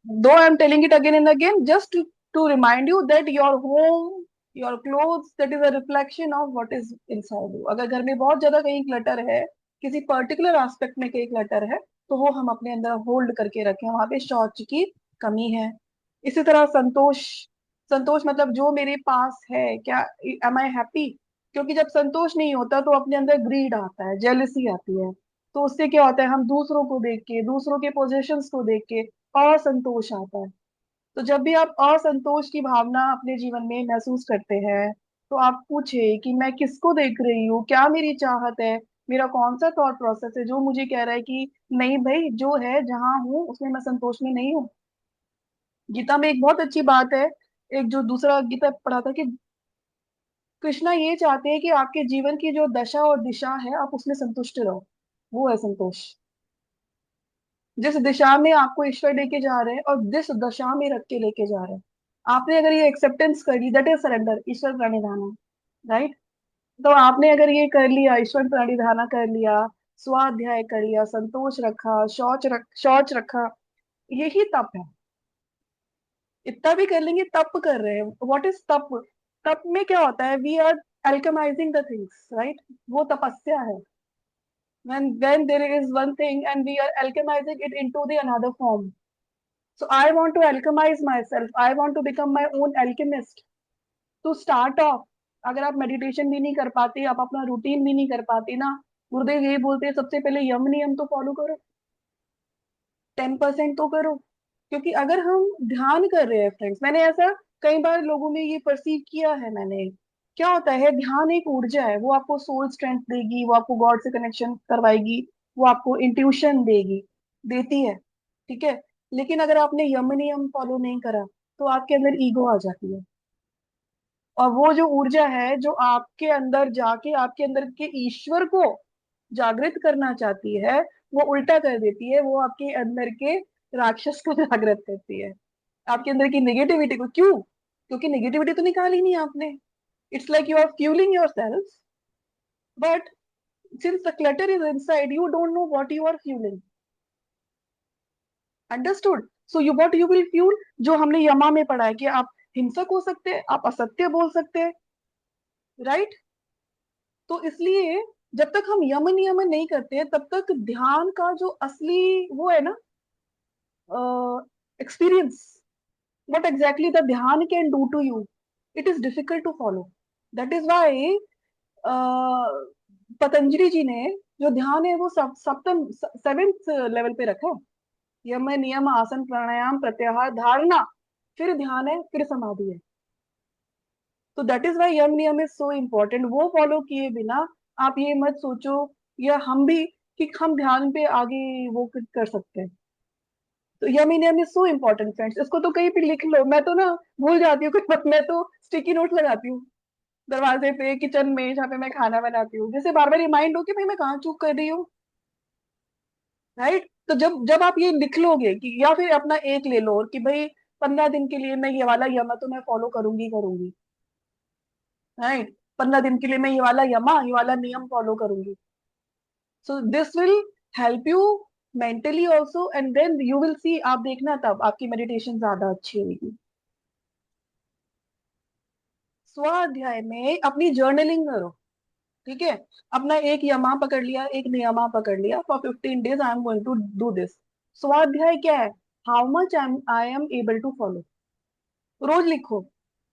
though I am telling it again and again just to remind you that your home, your clothes, that is a reflection of what is inside you. अगर घर में बहुत ज्यादा कहीं क्लटर है, किसी पर्टिकुलर एस्पेक्ट में कहीं क्लटर है, तो वो हम अपने अंदर होल्ड करके रखें, वहां पे शौच की कमी है। इसी तरह संतोष, संतोष मतलब जो मेरे पास है क्या, एम आई हैप्पी। क्योंकि जब संतोष नहीं होता तो अपने अंदर ग्रीड आता है, जेलसी आती है। तो उससे क्या होता है, हम दूसरों को देख के, दूसरों के पोजीशंस को देख के असंतोष आता है। तो जब भी आप असंतोष की भावना अपने जीवन में महसूस करते हैं, तो आप पूछे कि मैं किसको देख रही हूँ, क्या मेरी चाहत है, मेरा कौन सा थॉट प्रोसेस है जो मुझे कह रहा है कि नहीं भाई, जो है जहां हूँ उसमें मैं संतोष में नहीं हूँ। गीता में एक बहुत अच्छी बात है, एक जो दूसरा गीता पढ़ा था कि कृष्णा ये चाहते हैं कि आपके जीवन की जो दशा और दिशा है आप उसमें संतुष्ट रहो। वो है संतोष। जिस दिशा में आपको ईश्वर लेके जा रहे हैं और जिस दशा में रख के लेके जा रहे हैं, आपने अगर ये एक्सेप्टेंस कर ली, that is surrender, Ishwar pranidhan, right. तो आपने अगर ये कर लिया, ईश्वर प्रणिधान कर लिया, स्वाध्याय कर लिया, संतोष रखा, शौच रखा, यही तप है। इतना भी कर लेंगे, तप कर रहे हैं। व्हाट इज तप? तप में क्या होता है, we are alchemizing the things, right. वो तपस्या है। when there is one thing and we are alchemizing it into the another form. So I want to alchemize myself. I want to become my own alchemist. To start off, अगर आप meditation भी नहीं कर पाते, आप अपना routine भी नहीं कर पाते ना, गुरुदेव यही बोलते हैं सबसे पहले यम नियम तो फॉलो करो, 10% तो करो। क्योंकि अगर हम ध्यान कर रहे हैं फ्रेंड्स, मैंने ऐसा कई बार लोगों में ये परसीव किया है मैंने, क्या होता है, ध्यान एक ऊर्जा है, वो आपको सोल स्ट्रेंथ देगी, वो आपको गॉड से कनेक्शन करवाएगी, वो आपको इंट्यूशन देगी, देती है। ठीक है। लेकिन अगर आपने यम नियम फॉलो नहीं करा, तो आपके अंदर ईगो आ जाती है, और वो जो ऊर्जा है जो आपके अंदर जाके आपके अंदर के ईश्वर को जागृत करना चाहती है, वो उल्टा कर देती है, वो आपके अंदर के राक्षस को जागृत करती है, आपके अंदर की नेगेटिविटी को। क्यों? क्योंकि नेगेटिविटी तो निकाली नहीं आपने। It's like you are fueling yourself, but since the clutter is inside you don't know what you are fueling. Understood? So you what you will fuel, जो हमने यमा में पढ़ा है कि आप हिंसक हो सकते हैं, आप असत्य बोल सकते हैं, राइट। तो इसलिए जब तक हम यम नियमन नहीं करते तब तक ध्यान का जो असली वो है ना, एक्सपीरियंस, what exactly the ध्यान can do to you, it is difficult to follow. That is why Patanjali ji ने जो ध्यान है वो सप्तम सेवेंथ लेवल पे रखा है। यम नियम आसन प्राणायाम प्रत्याहार धारणा, फिर ध्यान है, फिर समाधि है। तो दैट इज वाई यम नियम इज सो इम्पोर्टेंट। वो फॉलो किए बिना आप ये मत सोचो, या हम भी, कि हम ध्यान पे आगे वो कर सकते हैं। तो यम नियम इज सो इम्पोर्टेंट फ्रेंड्स, इसको तो कहीं पे लिख लो। मैं तो ना भूल जाती हूँ कुछ, मैं तो स्टिकी नोट लगाती हूँ दरवाजे पे, किचन में जहाँ पे मैं खाना बनाती हूँ, जैसे बार बार रिमाइंड हो कि भाई मैं कहाँ चूक कर रही हूँ, राइट। तो जब जब आप ये लिख लोगे कि, या फिर अपना एक ले लो कि भाई 15 दिन के लिए मैं ये वाला यम तो मैं फॉलो करूंगी करूंगी, राइट। 15 दिन के लिए मैं ये वाला नियम फॉलो करूंगी। So this will help you mentally also, and then you will see, आप देखना तब आपकी मेडिटेशन ज्यादा अच्छी होगी। स्वाध्याय में अपनी जर्नलिंग करो। ठीक है। अपना एक यमा पकड़ लिया, एक नियमा पकड़ लिया, for 15 days I am going to do this. स्वाध्याय क्या है? How much I am able to follow. रोज लिखो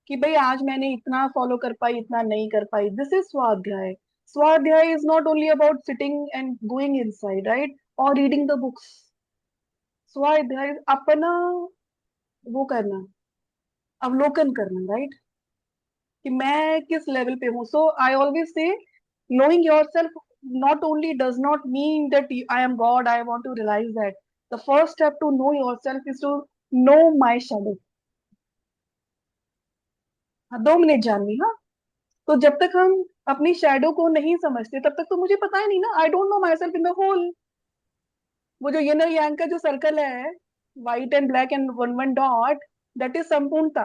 कि भाई आज मैंने इतना फॉलो कर पाई, इतना नहीं कर पाई, दिस इज स्वाध्याय। स्वाध्याय is not only about sitting and going inside, right, और रीडिंग द बुक्स। स्वाध्याय अपना वो करना, अवलोकन करना, राइट, कि मैं किस लेवल पे हूँ। So I always say knowing yourself, not only does not mean that I am God, I want to realize that. The first step to know yourself is to know my shadow. हाँ, 2 minute Janvi, हाँ। तो जब तक हम अपनी shadow को नहीं समझते तब तक तो मुझे पता ही नहीं ना, I don't know myself in the whole. वो जो yin और yang का जो सर्कल है, white and black and one one dot, that is संपूर्णता,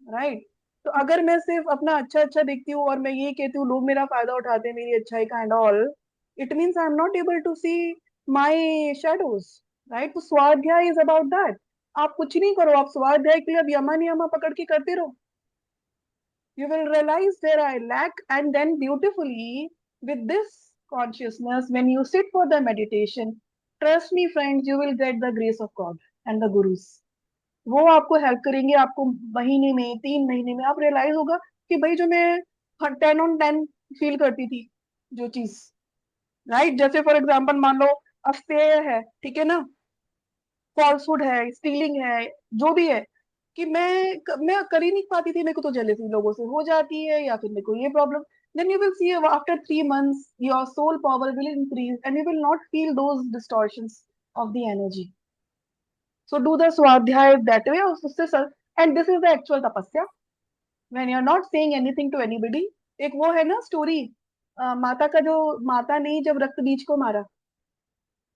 राइट। तो अगर मैं सिर्फ अपना अच्छा अच्छा देखती हूँ और मैं ये कहती हूँ लोग मेरा फायदा उठाते हैं मेरी अच्छाई का and all, it means I am not able to see my shadows, right. तो स्वाध्याय इज अबाउट दैट। आप कुछ नहीं करो, आप स्वाध्याय के लिए अब यमा नियमा पकड़ के करते रहो। You will realize where I lack, and then beautifully, with this consciousness, when you sit for the meditation, trust me, friends, you will get the grace of God and the Gurus. वो आपको help करेंगे, आपको महीने में 3 महीने में आप realise होगा कि भाई जो मैं 10 on 10 फील करती थी, जो चीज, राइट। जैसे फॉर एग्जाम्पल मान लो अस्तेय है, ठीक है ना, फॉल्सहुड है, स्टीलिंग है, जो भी है, कि मैं कर ही नहीं पाती थी, मेरे को तो जेलेसी लोगों से हो जाती है या फिर मेरे को ये problem. Then you will see after 3 months your soul power will increase and you will not feel those distortions of the energy. So do the swadhyaya that way, उससे and this is the actual tapasya, when you are not saying anything to anybody. एक वो है ना story, माता का जो, माता ने जब रक्त बीज को मारा,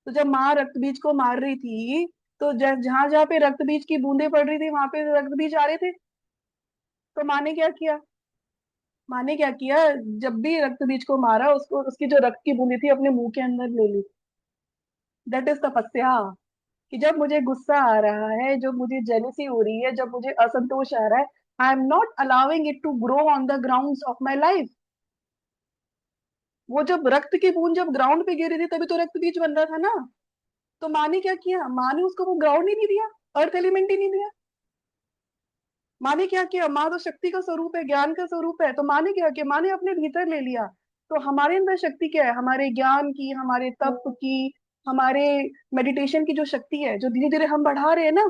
तो जब माँ रक्त बीज को मार रही थी, तो जहां जहां पे रक्त बीज की बूंदें पड़ रही थी वहां पे रक्त बीज आ रहे थे। तो माँ ने क्या किया, माँ ने क्या किया, जब भी रक्त बीज को मारा उसको, उसकी जो रक्त की बूंदी थी अपने मुंह के अंदर ले ली। दैट इज तपस्या। कि जब मुझे गुस्सा आ रहा है, जब मुझे जेलसी हो रही है, जब मुझे असंतोष आ रहा है, I am not allowing it to grow on the ground of my life. वो जब रक्त की बूंद जब ग्राउंड पे गिरी थी तभी तो रक्त बीज बन रहा था ना। तो माँ ने क्या किया, माँ ने उसको वो ग्राउंड ही नहीं दिया, अर्थ एलिमेंट ही नहीं दिया। माँ ने क्या किया, माँ तो शक्ति का स्वरूप है, ज्ञान का स्वरूप है, तो माँ ने क्या किया, माँ ने अपने भीतर ले लिया। तो हमारे अंदर शक्ति क्या है, हमारे ज्ञान की, हमारे तप की, हमारे मेडिटेशन की जो शक्ति है, जो धीरे धीरे हम बढ़ा रहे हैं ना,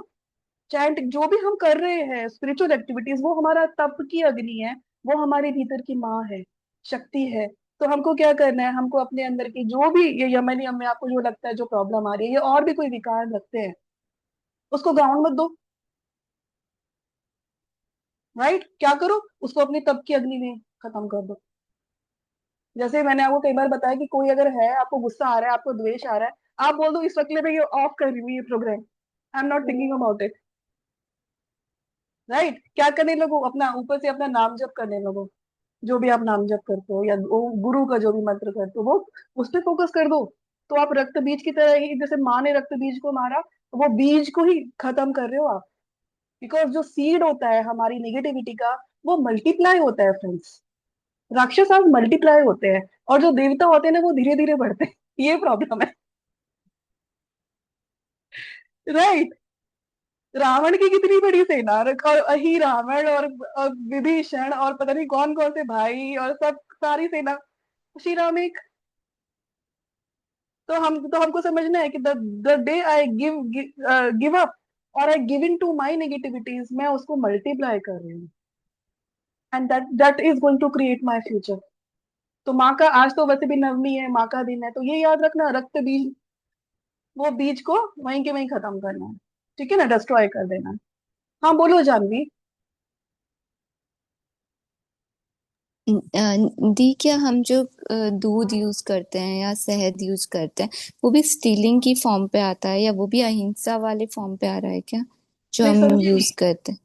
चैंट जो भी हम कर रहे हैं स्पिरिचुअल एक्टिविटीज, वो हमारा तप की अग्नि है, वो हमारे भीतर की माँ है, शक्ति है। तो हमको क्या करना है, हमको अपने अंदर की जो भी ये यमन यम में आपको जो लगता है जो प्रॉब्लम आ रही है, या और भी कोई विकार लगते हैं, उसको ग्राउंड मत दो, राइट। क्या करो, उसको अपनी तप की अग्नि में खत्म कर दो। जैसे मैंने आपको कई बार बताया कि कोई अगर है, आपको गुस्सा आ रहा है, आपको द्वेष आ रहा है, आप बोल दो इस वक्त में ये ऑफ कर रही हूँ ये program, I am not thinking about it, right. क्या करने लगो, अपना ऊपर से अपना नाम जप करने लगो, जो भी आप नाम जप करते हो या वो गुरु का जो भी मंत्र करते हो, वो उस पर फोकस कर दो। तो आप रक्त बीज की तरह ही, जैसे माँ ने रक्त बीज को मारा, तो वो बीज को ही खत्म कर रहे हो आप। बिकॉज जो सीड होता है हमारी नेगेटिविटी का, वो मल्टीप्लाई होता है फ्रेंड्स। राक्षस आज मल्टीप्लाई होते हैं, और जो देवता होते हैं ना वो धीरे धीरे बढ़ते हैं। ये प्रॉब्लम है, राइट। रावण की कितनी बड़ी सेना, और ही रावण और विभीषण और पता नहीं कौन कौन से भाई और सब, सारी सेना, श्री राम एक। तो हमको समझना है कि the day I give up और I give in to my negativities, मैं उसको मल्टीप्लाई कर रही हूँ, and that is going to create my future. तो माँ का आज तो वैसे भी नवमी है, माँ का दिन है, तो ये याद रखना, रक्त बीज, वो बीज को वहीं के वहीं खत्म करना है, ठीक है ना, डिस्ट्रॉय कर देना है। हाँ बोलो जानवी। दी, क्या हम जो दूध यूज करते हैं या शहद यूज करते हैं, वो भी स्टीलिंग की फॉर्म पे आता है या वो भी अहिंसा वाले फॉर्म पे आ रहा है क्या, जो नहीं हम समझी नहीं। यूज करते हैं?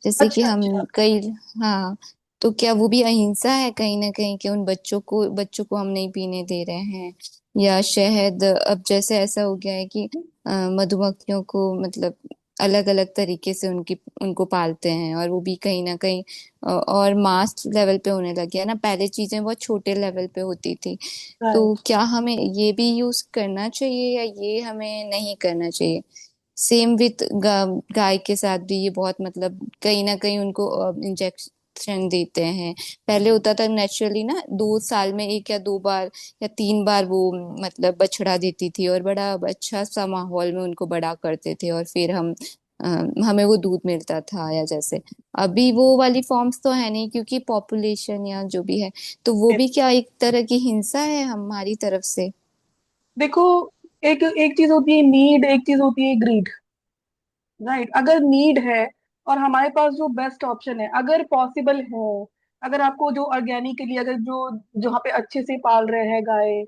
जैसे कि अच्छा हम अच्छा। कई, हाँ, तो क्या वो भी अहिंसा है कहीं ना कहीं, कि उन बच्चों को हम नहीं पीने दे रहे हैं? या शहद, अब जैसे ऐसा हो गया है कि मधुमक्खियों को मतलब अलग अलग तरीके से उनकी उनको पालते हैं, और वो भी कहीं ना कहीं और मास लेवल पे होने लग गया ना, पहले चीजें बहुत छोटे लेवल पे होती थी। तो राइट। क्या हमें ये भी यूज करना चाहिए या ये हमें नहीं करना चाहिए? सेम विथ गाय के साथ भी ये बहुत मतलब कहीं ना कहीं उनको इंजेक्शन देते हैं। पहले होता था नेचुरली ना, 2 साल में 1 या 2 बार या 3 बार वो मतलब बछड़ा देती थी, और बड़ा अच्छा सा माहौल में उनको बड़ा करते थे, और फिर हम हमें वो दूध मिलता था, या जैसे अभी वो वाली फॉर्म्स तो है नहीं, क्योंकि पॉपुलेशन या जो भी है। तो वो भी क्या एक तरह की हिंसा है हमारी तरफ से? देखो, एक एक चीज होती है नीड, एक चीज होती है ग्रीड। राइट, अगर नीड है और हमारे पास जो बेस्ट ऑप्शन है, अगर पॉसिबल है, अगर आपको जो ऑर्गेनिकली, अगर जो जहाँ पे अच्छे से पाल रहे हैं गाय,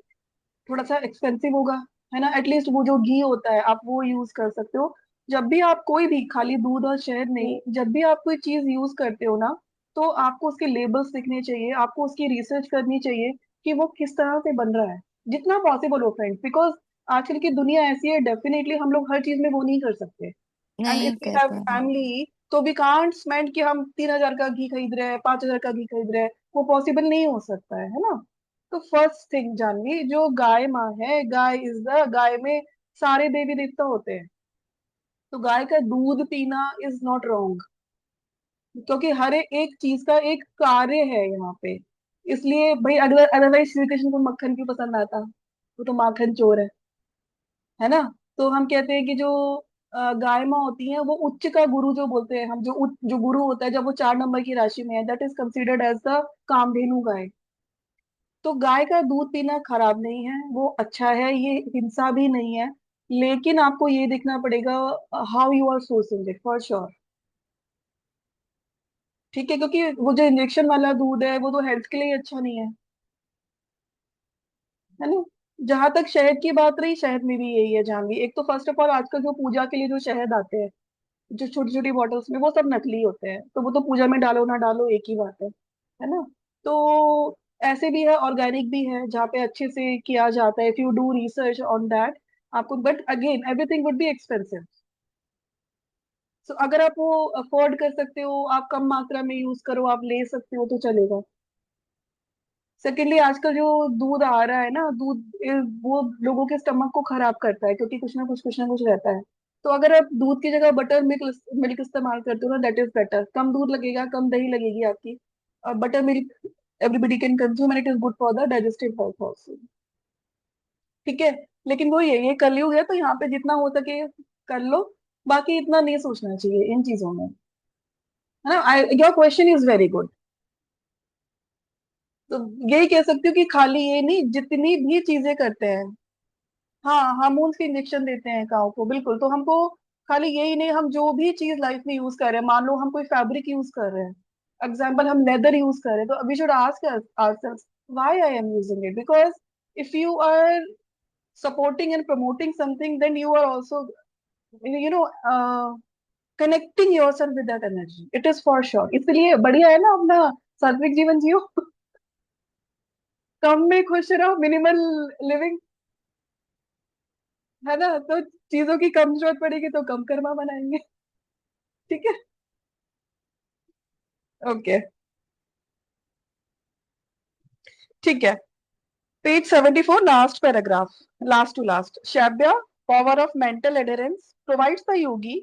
थोड़ा सा एक्सपेंसिव होगा, है ना, एटलीस्ट वो जो घी होता है आप वो यूज कर सकते हो। जब भी आप कोई भी, खाली दूध और शहद नहीं, जब भी आप कोई चीज यूज करते हो ना, तो आपको उसके लेबल्स लिखने चाहिए, आपको उसकी रिसर्च करनी चाहिए कि वो किस तरह से बन रहा है, जितना पॉसिबल हो फ्रेंड्स, बिकॉज आजकल की दुनिया ऐसी है, डेफिनेटली हम लोग हर चीज में वो नहीं कर सकते। एंड इफ नहीं वी कर हैव पा रहे। फैमिली, तो वी कांट स्पेंड कि हम 3,000 का घी खरीद रहे हैं, 5,000 का घी खरीद रहे हैं, वो पॉसिबल नहीं हो सकता है ना। तो फर्स्ट थिंग जानवी, जो गाय माँ है, गाय इज द, गाय में सारे देवी देवता होते हैं, तो गाय का दूध पीना इज नॉट रॉन्ग, क्योंकि हर एक चीज का एक कार्य है यहाँ पे। इसलिए भाई, अगर अदरवाइज श्री कृष्ण को मक्खन क्यों पसंद आता, वो तो माखन चोर है ना। तो हम कहते हैं कि जो गाय माँ होती है, वो उच्च का गुरु जो बोलते हैं हम, जो जो गुरु होता है, जब वो 4 नंबर की राशि में है, that is considered as the Kamdhenu gaay. तो गाय का दूध पीना खराब नहीं है, वो अच्छा है, ये हिंसा भी नहीं है। लेकिन आपको ये देखना पड़ेगा how you are sourcing it, for sure. ठीक है, क्योंकि वो जो इंजेक्शन वाला दूध है, वो तो हेल्थ के लिए अच्छा नहीं है ना। जहां तक शहद की बात रही, शहद में भी यही है जानवी, एक तो फर्स्ट ऑफ ऑल आजकल जो पूजा के लिए जो शहद आते हैं, जो छोटी छोटी बॉटल्स में, वो सब नकली होते हैं, तो वो तो पूजा में डालो ना डालो एक ही बात है ना। तो ऐसे भी है, ऑर्गेनिक भी है, जहाँ पे अच्छे से किया जाता है, if you do research on that आपको, but again everything would be expensive. So अगर आप वो अफोर्ड कर सकते हो, आप कम मात्रा में यूज करो, आप ले सकते हो, तो चलेगा। सेकेंडली, आजकल जो दूध आ रहा है ना, दूध वो लोगों के स्टमक को खराब करता है, क्योंकि कुछ ना कुछ रहता है। तो अगर आप दूध की जगह बटर मिल्क मिल्क इस्तेमाल करते हो ना, दैट इज बेटर, कम दूध लगेगा, कम दही लगेगी आपकी। और butter milk everybody can consume, and it is good for the digestive health also. ठीक है। लेकिन वो ये कलयुग है, तो यहाँ पे जितना हो सके कर लो, बाकी इतना नहीं सोचना चाहिए इन चीजों में, है ना। Your question is very good. तो यही कह सकती हूँ कि खाली ये नहीं, जितनी भी चीजें करते हैं, हाँ, हार्मोन्स के इंजेक्शन देते हैं काउ को, बिल्कुल। तो हमको खाली यही नहीं, हम जो भी चीज लाइफ में यूज कर रहे हैं, मान लो हम कोई फैब्रिक यूज कर रहे हैं, एग्जाम्पल हम लेदर यूज कर रहे हैं, तो we should ask ourselves why I am using it, because if you are supporting and promoting something, then you are also, you know, connecting yourself with that energy, it is for sure. इसलिए बढ़िया है ना अपना सात्विक जीवन जियो। कम में खुश रहो, मिनिमल लिविंग, है ना। तो चीजों की कम जरूरत पड़ेगी तो कम कर्मा बनाएंगे। ठीक है। ओके। ठीक है। Page 74, last paragraph, last to last, Shabya, power of mental adherence, provides the yogi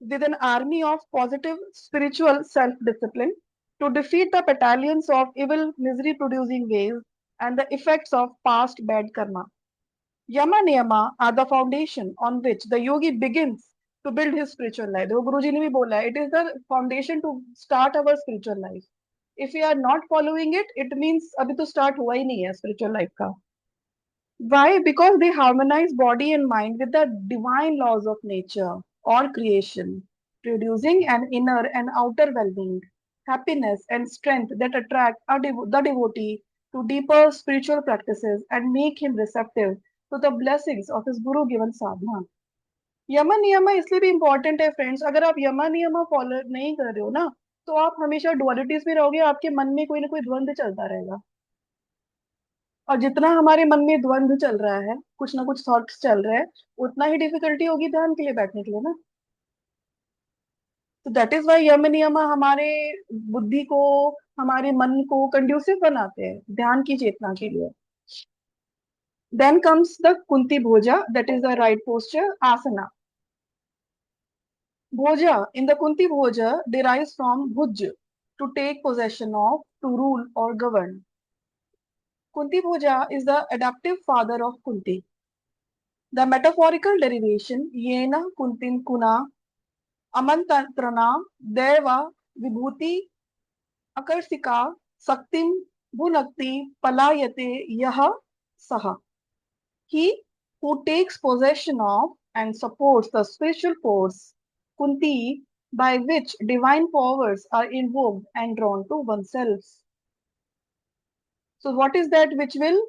with an army of positive spiritual self-discipline to defeat the battalions of evil misery-producing ways and the effects of past bad karma. Yama Niyama are the foundation on which the yogi begins to build his spiritual life. देखो गुरुजी ने भी बोला है, it is the foundation to start our spiritual life. If we are not following it, it means अभी तो start हुआ ही नहीं है spiritual life का। Why? Because they harmonize body and mind with the divine laws of nature or creation, producing an inner and outer well-being, happiness and strength that attract the devotee to deeper spiritual practices and make him receptive to the blessings of his guru given sadhana. यमा नियमा इसलिए भी important है friends, अगर आप यमा नियमा follow नहीं कर रहे हो ना, तो आप हमेशा डुअलिटीज में रहोगे, आपके मन में कोई ना कोई द्वंद्व चलता रहेगा। और जितना हमारे मन में द्वंद्व चल रहा है, कुछ ना कुछ थॉट्स चल रहे हैं, उतना ही डिफिकल्टी होगी ध्यान के लिए बैठने के लिए ना। तो दैट इज वाई यम नियम हमारे बुद्धि को, हमारे मन को कंड्यूसिव बनाते हैं ध्यान की चेतना के लिए। Then comes the Kunti Bhoja, that is the right posture asana. Bhoja in the Kunti भोजा derives from bhuj, to take possession of, to rule or govern. Kunti Bhoja is the adoptive father of Kunti. The metaphorical derivation Yena Kuntin Kuna अमंत्रणा दैव विभूति अकर्षिका शक्तिम भुनक्ति पलायते यह सह. He who takes possession of and supports the spiritual force, Kunti, by which divine powers are invoked and drawn to oneself. So, what is that which will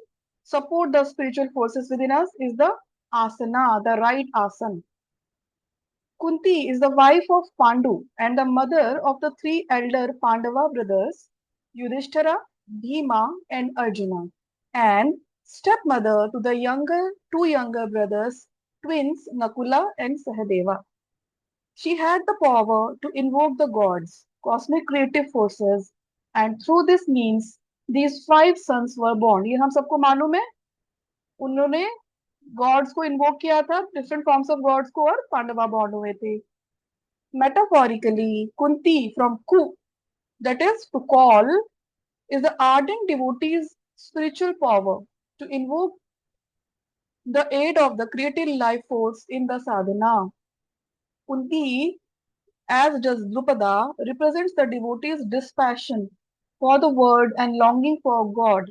support the spiritual forces within us? Is the asana, the right asana. Kunti is the wife of Pandu and the mother of the three elder Pandava brothers, Yudhishthira, Bhima, and Arjuna, and stepmother to the two younger brothers, twins Nakula and Sahadeva. She had the power to invoke the gods, cosmic creative forces, and through this means these five sons were born. ये हम सबको मालूम है. उन्होंने God's को invoke किया था, different forms of God's को, और पांडवा बॉर्न हुए थे. Metaphorically, Kunti from Ku, that is to call, is the ardent devotee's spiritual power to invoke the aid of the creative life force in the sadhana. Kunti, as does Drupada, represents the devotee's dispassion for the word and longing for God,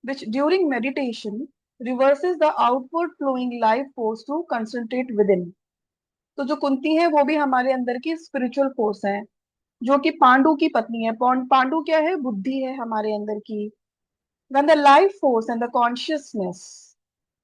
which during meditation reverses the outward flowing life force to concentrate within. तो जो कुंती है वो भी हमारे अंदर की spiritual force है, जो कि पांडु की पत्नी है. पांडु क्या है? बुद्धि है हमारे अंदर की. When the life force and the consciousness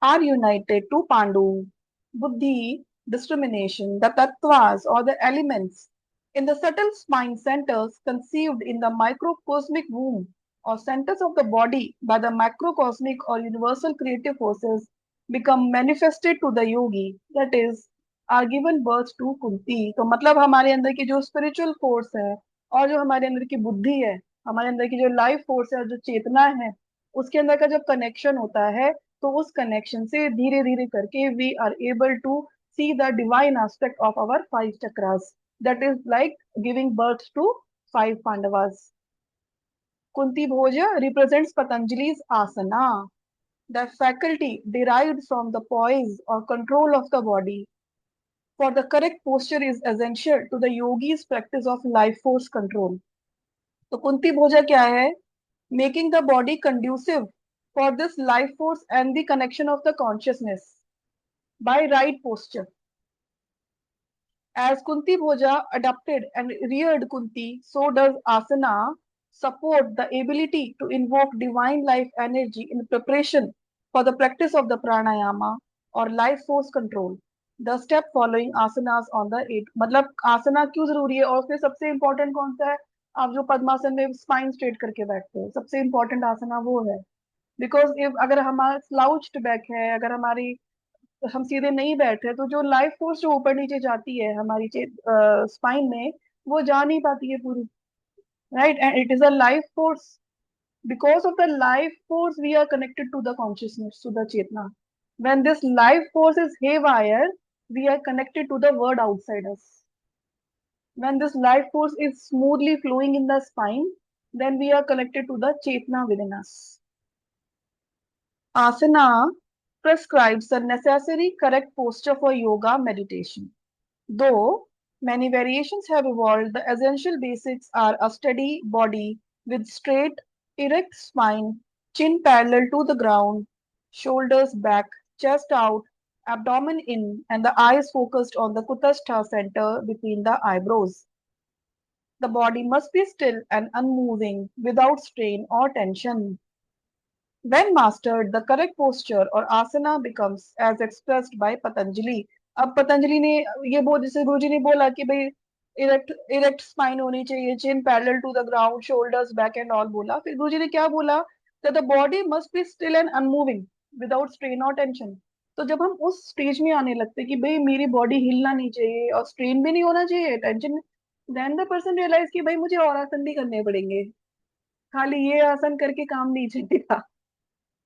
are united to Pandu, Buddhi, discrimination, the tattvas or the elements in the subtle spine centers conceived in the microcosmic womb or centers of the body by the macrocosmic or universal creative forces become manifested to the yogi, that is, are given birth to Kunti. तो मतलब हमारे अंदर की जो spiritual force है और जो हमारे अंदर की बुद्धि है, हमारे अंदर की जो लाइफ फोर्स है, जो चेतना है, उसके अंदर का जब कनेक्शन होता है, तो उस कनेक्शन से धीरे धीरे करके we are able to see the divine aspect of our five chakras, that is like giving birth to five Pandavas. Kunti Bhoja represents Patanjali's asana, the faculty derived from the poise or control of the body. For the correct posture is essential to the yogi's practice of life force control. तो कुंती भोजा क्या है? Making the body conducive for this life force and the connection of the consciousness by right posture. As Kunti Bhoja adopted and reared Kunti, so does asana support the ability to invoke divine life energy in preparation for the practice of the pranayama or life force control. The step following asanas on the eight. मतलब आसना क्यों जरूरी है और फिर सबसे important कौन सा है? आप जो पद्मासन में स्पाइन स्ट्रेट करके बैठते हो, सबसे इंपॉर्टेंट आसना वो है. बिकॉज इफ अगर हमारा स्लाउच्ड बैक है, अगर हमारी हम सीधे नहीं बैठे, तो जो लाइफ फोर्स जो ऊपर नीचे जाती है हमारी स्पाइन में, वो जा नहीं पाती है पूरी. Right, and it is a life force. Because of the life force we are connected to the consciousness, to the chetna. when this life force is haywire, we are connected to the world outside us. When this life force is smoothly flowing in the spine, then we are connected to the chetna within us. Asana prescribes the necessary correct posture for yoga meditation. Though many variations have evolved, the essential basics are a steady body with straight, erect spine, chin parallel to the ground, shoulders back, chest out, abdomen in, and the eyes focused on the Kutastha center between the eyebrows. The body must be still and unmoving without strain or tension. When mastered, the correct posture or asana becomes as expressed by Patanjali. अब पतंजलि ने ये बोल, जैसे गुरुजी ने बोला कि भाई erect erect spine होनी चाहिए, chin parallel to the ground, shoulders back and all बोला. फिर गुरुजी ने क्या बोला? That the body must be still and unmoving without strain और टेंशन. तो जब हम उस स्टेज में आने लगते कि भाई मेरी बॉडी हिलना नहीं चाहिए और स्ट्रेन भी नहीं होना चाहिए, tension, then the person realize कि भाई मुझे और आसन भी करने पड़ेंगे, खाली ये आसन करके काम नहीं चलेगा.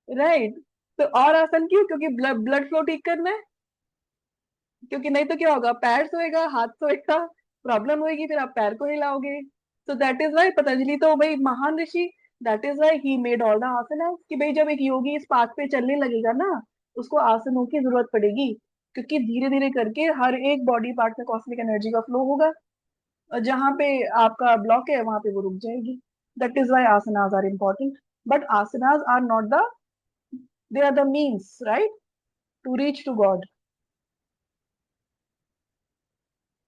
राइट. तो और आसन क्यों? क्योंकि ब्लड ब्लड फ्लो ठीक करना है. क्योंकि नहीं तो क्या होगा? पैर सोएगा, हाथ सोएगा, प्रॉब्लम होगी, फिर आप पैर को हिलाओगे. So that is why Patanjali तो भाई महान ऋषि, that is why he made all the asanas. कि भाई जब एक योगी इस पाथ पे चलने लगेगा ना, उसको आसनों की जरूरत पड़ेगी, क्योंकि धीरे धीरे करके हर एक बॉडी पार्ट में कॉस्मिक एनर्जी का फ्लो होगा. जहां पे आपका ब्लॉक है वहां पे वो रुक जाएगी. That is why asanas are important. But asanas are not the, they are the means, right, to reach to God.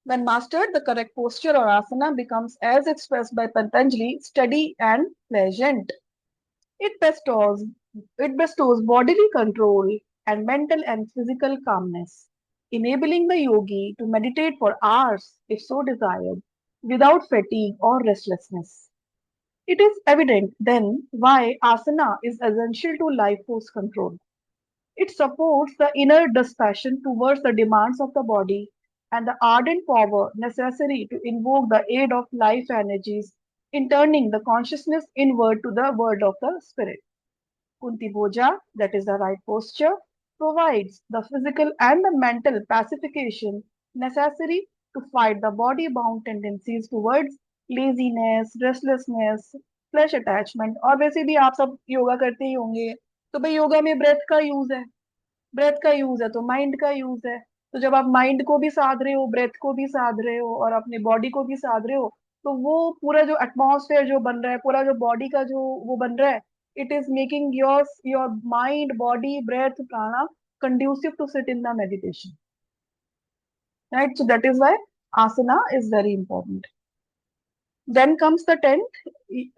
When mastered, the correct posture or asana becomes, as expressed by Patanjali, steady and pleasant. It bestows, it bestows bodily control and mental and physical calmness, enabling the yogi to meditate for hours, if so desired, without fatigue or restlessness. It is evident then why asana is essential to life force control. It supports the inner dispassion towards the demands of the body and the ardent power necessary to invoke the aid of life energies in turning the consciousness inward to the world of the spirit. Kunti Boja, that is the right posture, provides the physical and the mental pacification necessary to fight the body bound tendencies towards laziness, restlessness, flesh attachment. और वैसे भी आप सब योगा करते ही होंगे, तो भाई योगा में ब्रेथ का यूज है. ब्रेथ का यूज है तो माइंड का यूज है. तो जब आप माइंड को भी साध रहे हो, ब्रेथ को भी साध रहे हो और अपने बॉडी को भी साध रहे हो, तो वो पूरा जो एटमॉस्फेयर जो बन रहा है, पूरा जो बॉडी का जो वो बन रहा है, it is making your mind, body, breath, prana conducive to sit in the meditation, right? So that is why asana is very important. Then comes the 10th,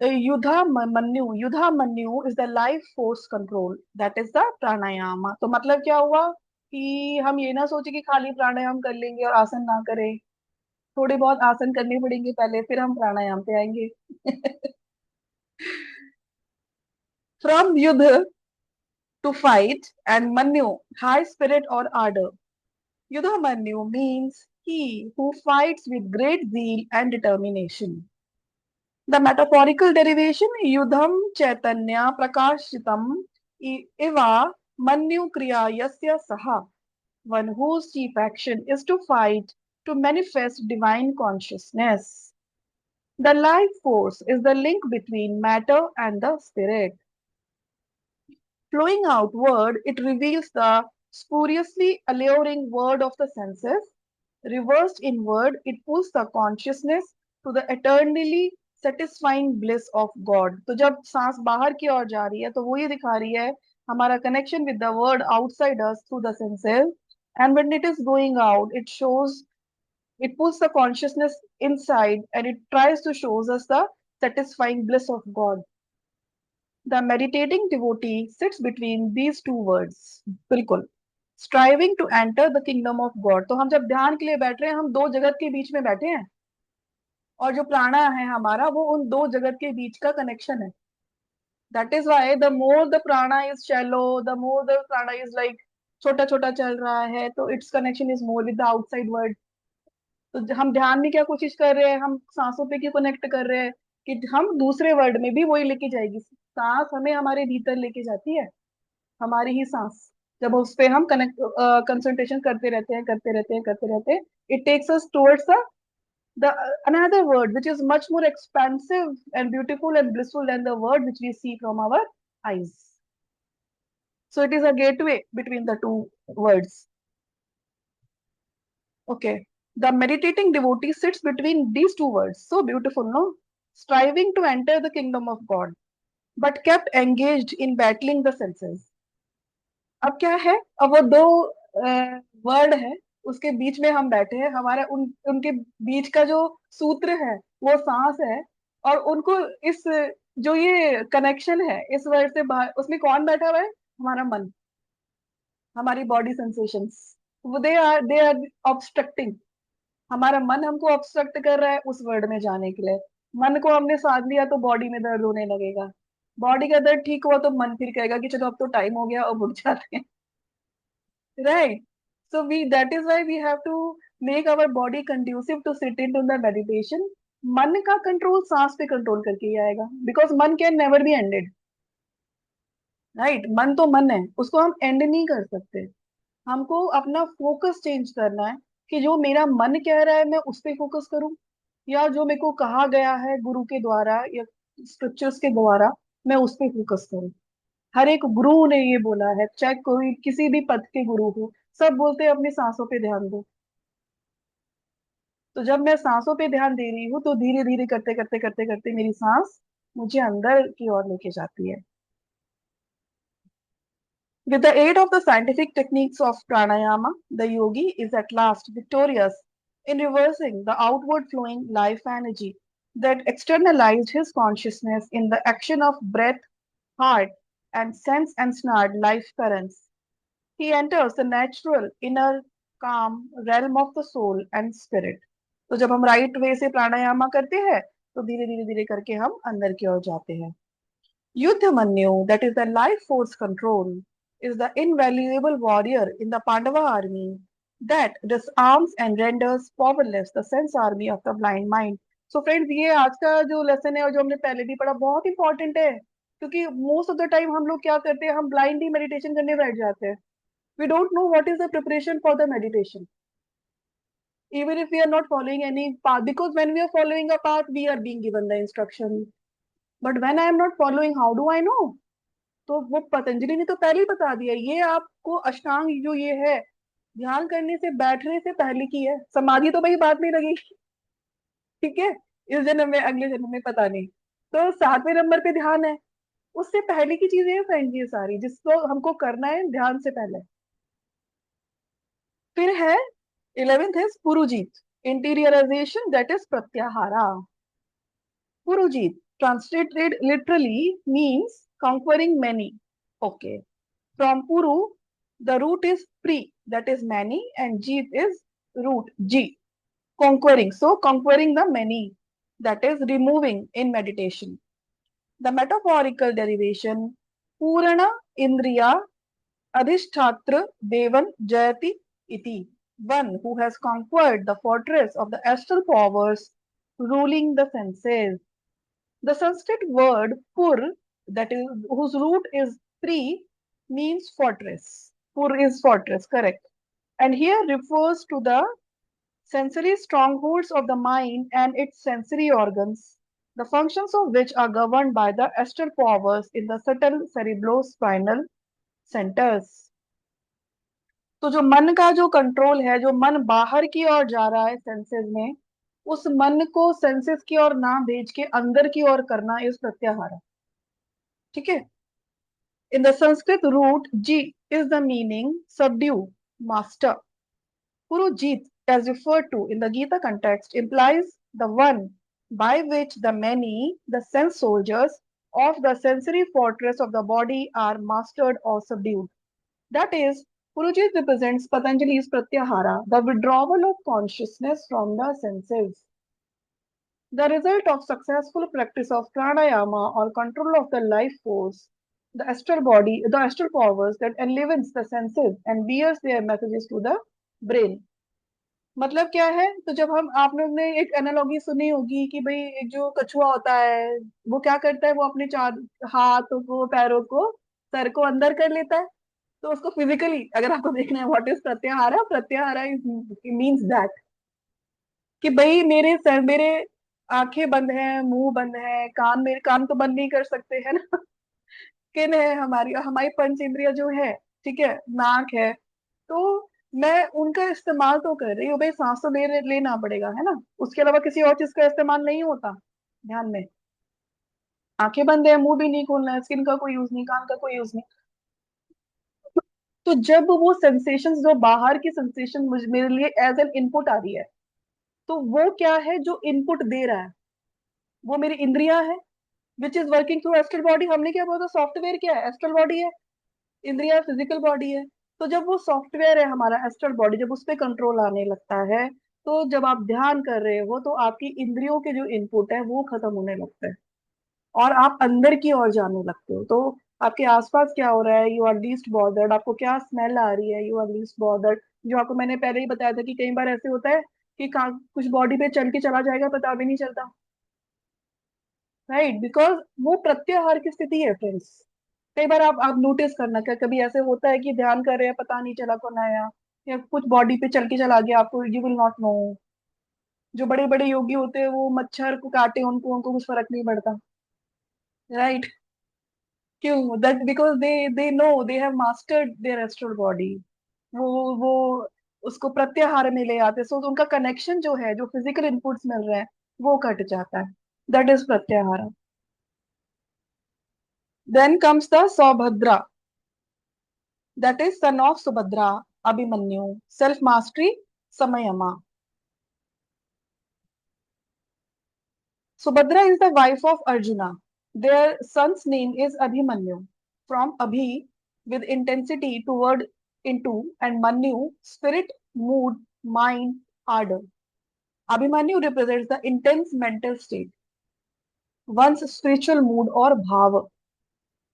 Yudha Manyu. Yudha Manyu is the life force control. That is the pranayama. तो मतलब क्या हुआ कि हम ये ना सोचे कि खाली प्राणायाम कर लेंगे और आसन ना करें. थोड़े बहुत आसन करने पड़ेंगे पहले, फिर हम प्राणायाम पे आएंगे. From युद्ध to fight and manyu, high spirit or ardor. Yudha Manyu means he who fights with great zeal and determination. The metaphorical derivation yudham chaitanya prakashitam eva manyu kriya yasya saha, one whose chief action is to fight to manifest divine consciousness. The life force is the link between matter and the spirit. Flowing outward, it reveals the spuriously alluring world of the senses. Reversed inward, it pulls the consciousness to the eternally satisfying bliss of God. तो जब सांस बाहर की ओर जा रही है तो वो ये दिखा रही है हमारा connection with the world outside us through the senses. And when it is going out, it shows, it pulls the consciousness inside and it tries to shows us the satisfying bliss of God. The meditating devotee sits between these two words. बिल्कुल. Striving to enter the kingdom of God. तो हम जब ध्यान के लिए बैठ रहे हैं, हम दो जगत के बीच में बैठे हैं. और जो प्राणा है हमारा, वो उन दो जगत के बीच का कनेक्शन है. That is why the more the prana is shallow, the more the prana is like छोटा छोटा चल रहा है, तो its connection is more with the outside world. तो हम ध्यान में क्या कोशिश कर रहे हैं, हम सांसों पे क्यों कनेक्ट कर रहे हैं कि हम दूसरे वर्ल्ड में भी वही लेके जाएगी. सांस हमें हमारे भीतर लेके जाती है, हमारी ही सांस. जब उस पे हम कनेक्ट कंसंट्रेशन करते रहते हैं, करते रहते हैं, करते रहते हैं, it takes us towards the another word which is much more expansive and beautiful and blissful than the word which we see from our eyes. So it is a gateway between the two words. Okay. The meditating devotee sits between these two words. So beautiful, no? Striving to enter the kingdom of God, but kept engaged in battling the senses. अब क्या है, अब वो दो word है, उसके बीच में हम बैठे हैं, हमारा उनके बीच का जो सूत्र है वो सांस है. और उनको इस जो ये कनेक्शन है इस वर्ड से बाहर, उसमें कौन बैठा हुआ है, हमारा मन, हमारी बॉडी सेंसेशंस. वो दे आर ऑब्स्ट्रक्टिंग. हमारा मन हमको ऑब्स्ट्रक्ट कर रहा है उस वर्ड में जाने के लिए. मन को हमने साध लिया तो बॉडी में दर्द होने लगेगा. बॉडी का दर्द ठीक हुआ तो मन फिर कहेगा कि चलो अब तो टाइम हो गया, अब उठ जाते हैं. Right. So we, that is why we have to make our body conducive to sit into the meditation. मन का कंट्रोल सांस पे कंट्रोल करके ही आएगा, बिकॉज मन can never be ended. Right. मन तो मन है, उसको हम एंड नहीं कर सकते. हमको अपना फोकस चेंज करना है कि जो मेरा मन कह रहा है मैं उस पे फोकस करूं, या जो मेरे को कहा गया है गुरु के द्वारा या स्क्रिप्चर्स के द्वारा, मैं उस पे फोकस करूं. हर एक गुरु ने ये बोला है, चाहे कोई किसी भी पद के गुरु हो, सब बोलते हैं अपनी सांसों पे ध्यान दो. तो जब मैं सांसों पे ध्यान दे रही हूँ तो धीरे धीरे करते करते करते करते मेरी सांस मुझे अंदर की ओर लेके जाती है. With the aid of the scientific techniques of pranayama, the yogi is at last victorious in reversing the outward flowing life energy that externalized his consciousness in the action of breath, heart, and sense ensnared life currents. He enters the natural inner calm realm of the soul and spirit. तो जब हम right way से प्राणायामा करते हैं तो धीरे धीरे धीरे करके हम अंदर की ओर जाते हैं. Yudhamanyu, that is the life force control, is the invaluable warrior in the Pandava army that disarms and renders powerless the sense army of the blind mind. So friends, ये आज का जो लेसन है और जो हमने पहले भी पढ़ा बहुत इंपॉर्टेंट है, क्योंकि मोस्ट ऑफ द टाइम हम लोग क्या करते हैं, हम ब्लाइंडली मेडिटेशन करने बैठ जाते हैं. We don't know what is the preparation for the meditation. Even if we are not following any path, because when we are following a path, we are being given the instruction. But when I am not following, how do I know? तो वो पतंजलि ने तो पहले ही बता दिया, ये आपको अष्टांग जो ये है ध्यान करने से बैठने से पहले की है. समाधि तो भाई बाद में लगेगी, ठीक है, इस जन्म में अगले जन्म में पता नहीं. तो 7वें नंबर पे ध्यान है, उससे पहले की चीजें हैं फ्रेंड ये सारी जिसको हमको करना है ध्यान से पहले. फिर है 11th is Purujit, interiorisation that is pratyahara. Purujit translated literally means conquering many. Okay. From Puru, the root is pri, that is many, and Jeet is root G, conquering. So, conquering the many, that is removing in meditation. The metaphorical derivation Purana Indriya Adhisthatra Devan Jayati iti. One who has conquered the fortress of the astral powers ruling the senses. The Sanskrit word pur, that is whose root is pri, means fortress. Pur is fortress, correct. And here refers to the sensory strongholds of the mind and its sensory organs, the functions of which are governed by the astral powers in the subtle cerebrospinal centers. तो जो मन का जो control है, जो मन बाहर की ओर जा रहा है सेंसेस में, उस मन को सेंसेस की ओर ना भेज के अंदर की ओर करना इस प्रत्याहार. ठीक है. In the Sanskrit root, Ji is the meaning subdue, master. Purujit, as referred to in the Gita context, implies the one by which the many, the sense soldiers of the sensory fortress of the body are mastered or subdued. That is, Purujit represents Patanjali's Pratyahara, the withdrawal of consciousness from the senses. The result of successful practice of pranayama or control of the life force, the astral body, the astral powers that enlivens the senses and bears their messages to the brain. मतलब क्या है, तो जब हम आप लोग ने एक एनालॉजी सुनी होगी कि भाई एक जो कछुआ होता है वो क्या करता है, वो अपने चार हाथों को पैरों को सर को अंदर कर लेता है. तो उसको फिजिकली अगर आपको देखना है what is pratyahara, pratyahara is means that कि भाई मेरे सर मेरे आंखें बंद हैं, मुंह बंद है, कान, मेरे कान तो बंद नहीं कर सकते है ना. स्किन है हमारी, हमारी पंच इंद्रिया जो है, ठीक है, नाक है. तो मैं उनका इस्तेमाल तो कर रही हूँ भाई, सांस तो लेना पड़ेगा है ना, उसके अलावा किसी और चीज का इस्तेमाल नहीं होता ध्यान में. आंखें बंद है, मुंह भी नहीं खोलना है, स्किन का कोई यूज नहीं, कान का कोई यूज नहीं. तो जब वो सेंसेशन जो बाहर की सेंसेशन मेरे लिए एज एन इनपुट आ रही है, तो वो क्या है जो इनपुट दे रहा है, वो मेरी इंद्रिया है which is working through astral body. हमने क्या बोला, सॉफ्टवेयर क्या है, एस्ट्रल बॉडी है, इंद्रिया फिजिकल बॉडी है. तो जब वो सॉफ्टवेयर है हमारा एस्ट्रल बॉडी, जब उस पर कंट्रोल आने लगता है, तो जब आप ध्यान कर रहे हो तो आपकी इंद्रियों के जो इनपुट है वो खत्म होने लगता है और आप अंदर की ओर जाने लगते हो. तो आपके आसपास क्या हो रहा है, यू आर लीस्ट बॉदर्ड, आपको क्या स्मेल आ रही है, यू आर लीस्ट बॉदर्ड. जो आपको मैंने पहले ही बताया था कि कई बार ऐसे होता है कि कुछ बॉडी पे चल के चला जाएगा, पता भी नहीं चलता, राइट, बिकॉज वो प्रत्याहार की स्थिति है फ्रेंड्स. कई बार आप नोटिस करना, क्या कभी ऐसे होता है कि ध्यान कर रहे हैं पता नहीं चला कौन आया, या कुछ बॉडी पे चल के चला गया, आपको यू विल नॉट नो. जो बड़े बड़े योगी होते हैं वो मच्छर को काटे, उनको उनको कुछ फर्क नहीं पड़ता, राइट. क्यों, that because they know they have mastered their astral body. वो उसको प्रत्याहार में ले आते, सो उनका कनेक्शन जो है, जो फिजिकल इनपुट्स मिल रहे हैं, वो कट जाता है। That is pratyahara. Then comes the Saubhadra, that is son of Subhadra, Abhimanyu, self mastery, samyama. Subhadra is the wife of Arjuna. Their son's name is Abhimanyu. From Abhi, with intensity toward into, and Manyu, spirit, mood, mind, ardor. Abhimanyu represents the intense mental state, one's spiritual mood or bhava,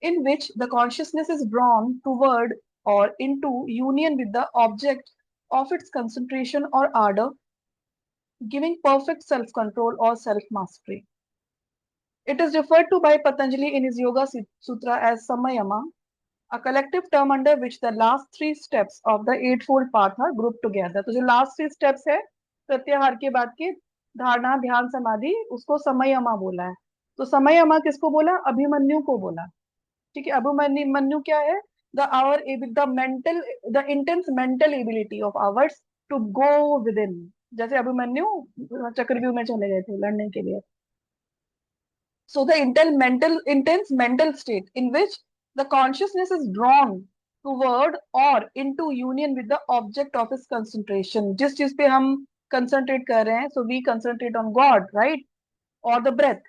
in which the consciousness is drawn toward or into union with the object of its concentration or ardor, giving perfect self control or self mastery. It is referred to by Patanjali in his Yoga Sutra as Samayama, a collective term under which the last three steps of the Eightfold Path are grouped together. तो जो last three steps है प्रत्याहार के बाद के, धारणा, ध्यान, समाधि, उसको समयमा बोला है। तो समयमा किसको बोला? अभिमन्यु को बोला। ठीक है, अभिमन्यु क्या है? The mental, the intense mental ability of ours to go within. जैसे अभिमन्यु चक्रव्यूह में चले गए थे लड़ने के लिए। So the intense mental state in which the consciousness is drawn toward or into union with the object of its concentration. जिस चीज पे हम concentrate कर रहे हैं, so we concentrate on God, right? Or the breath.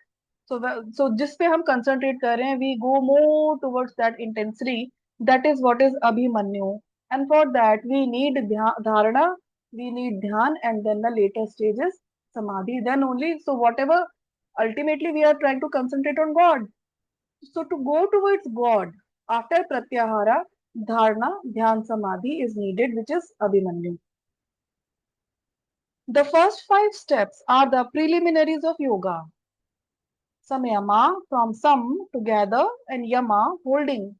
So जिस पे हम concentrate कर रहे हैं, we go more towards that intensity. That is what is Abhimanyu. And for that we need dharana, we need dhyan, and then the later stage is samadhi. Then only, so whatever, ultimately we are trying to concentrate on God. So to go towards God, after pratyahara, dharana, dhyan, samadhi is needed, which is abhimanyu. The first five steps are the preliminaries of yoga. Samyama, from sam, together, and yama, holding,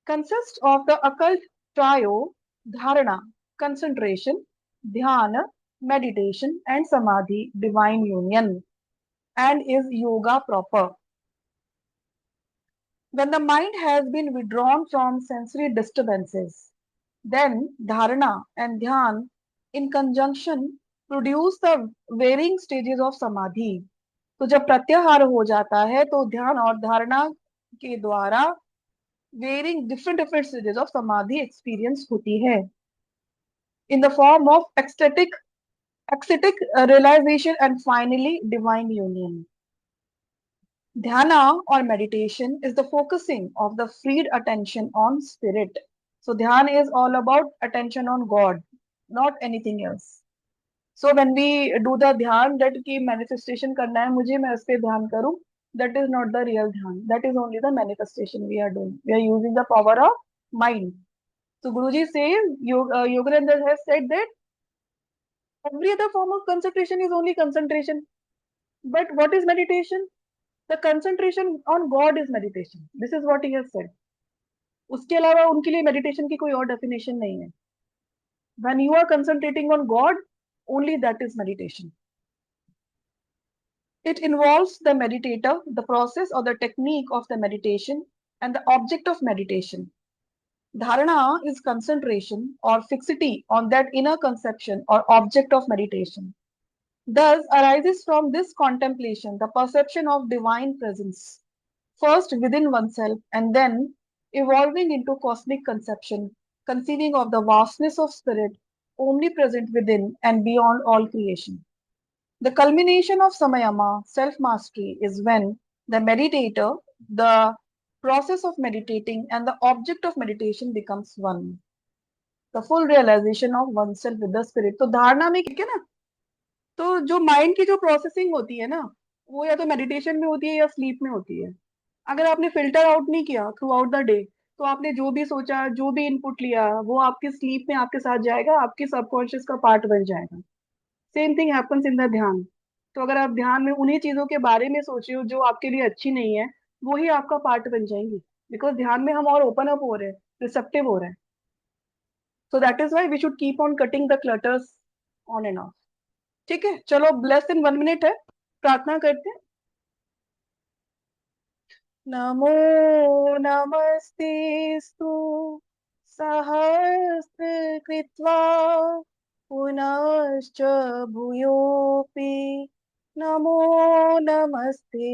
consists of the occult trio: dharana, concentration, dhyana, meditation, and samadhi, divine union, and is yoga proper. When the mind has been withdrawn from sensory disturbances, then dharana and dhyan in conjunction produce the varying stages of samadhi. तो जब प्रत्याहार हो जाता है तो ध्यान और धारणा के द्वारा varying different different stages of samadhi experience होती है in the form of ecstatic realization and finally divine union. Dhyana or meditation is the focusing of the freed attention on spirit. So dhyan is all about attention on God, not anything else. So when we do the dhyan that की manifestation करना है मुझे, मैं उस पे ध्यान करूं, that is not the real dhyan. That is only the manifestation we are doing. We are using the power of mind. So Guruji says, Yogananda has said that every other form of concentration is only concentration. But what is meditation? The concentration on God is meditation. This is what he has said. उसके अलावा उनके लिए meditation की कोई और definition नहीं है. When you are concentrating on God, only that is meditation. It involves the meditator, the process or the technique of the meditation, and the object of meditation. Dharana is concentration or fixity on that inner conception or object of meditation. Thus arises from this contemplation the perception of divine presence, first within oneself and then evolving into cosmic conception, conceiving of the vastness of spirit omnipresent within and beyond all creation. The culmination of samayama, self-mastery, is when the meditator, the process of meditating, and the object of meditation becomes one. The full realization of oneself with the spirit. तो धारणा में क्या ना, तो जो mind की जो processing होती है ना, वो या तो मेडिटेशन में होती है या स्लीप में होती है. अगर आपने फिल्टर आउट नहीं किया थ्रू आउट द डे, तो आपने जो भी सोचा, जो भी इनपुट लिया, वो आपकी स्लीप में आपके साथ जाएगा, आपकी सबकॉन्शियस का पार्ट बन जाएगा. Same thing happens in the ध्यान. तो अगर आप ध्यान में उन्हीं चीजों के बारे में सोच रहे हो जो आपके लिए अच्छी नहीं है, वो ही आपका पार्ट बन जाएंगी. बिकॉज ध्यान में हम और ओपन अप हो रहे हैं, रिसेप्टिव हो रहे हैं. So that is why we should keep on cutting the clutters on and off. ठीक है, चलो, लेस देन 1 मिनट है, प्रार्थना करते हैं. नमो नमस्तेस्तु सहस्त्र कृत्वा पुनश्च भूयोऽपि नमो नमस्ते।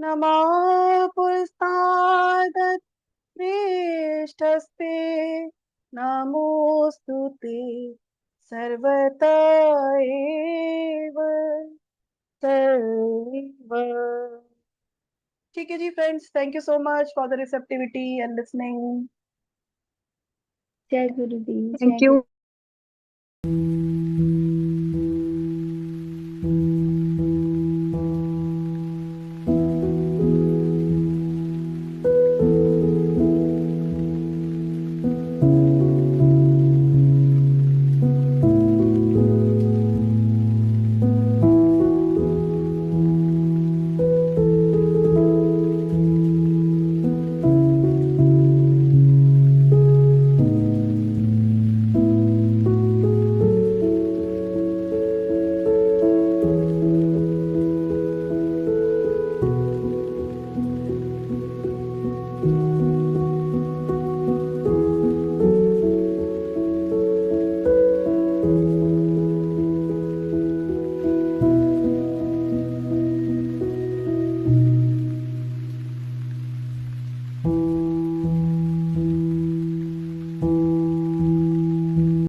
नमः पुरस्तादत् पृष्ठस्ते। नमोऽस्तु ते सर्वत एव सर्व। ठीक है जी friends, thank you so much for the receptivity and listening. जय गुरु दी, थैंक जय यू। गुरु।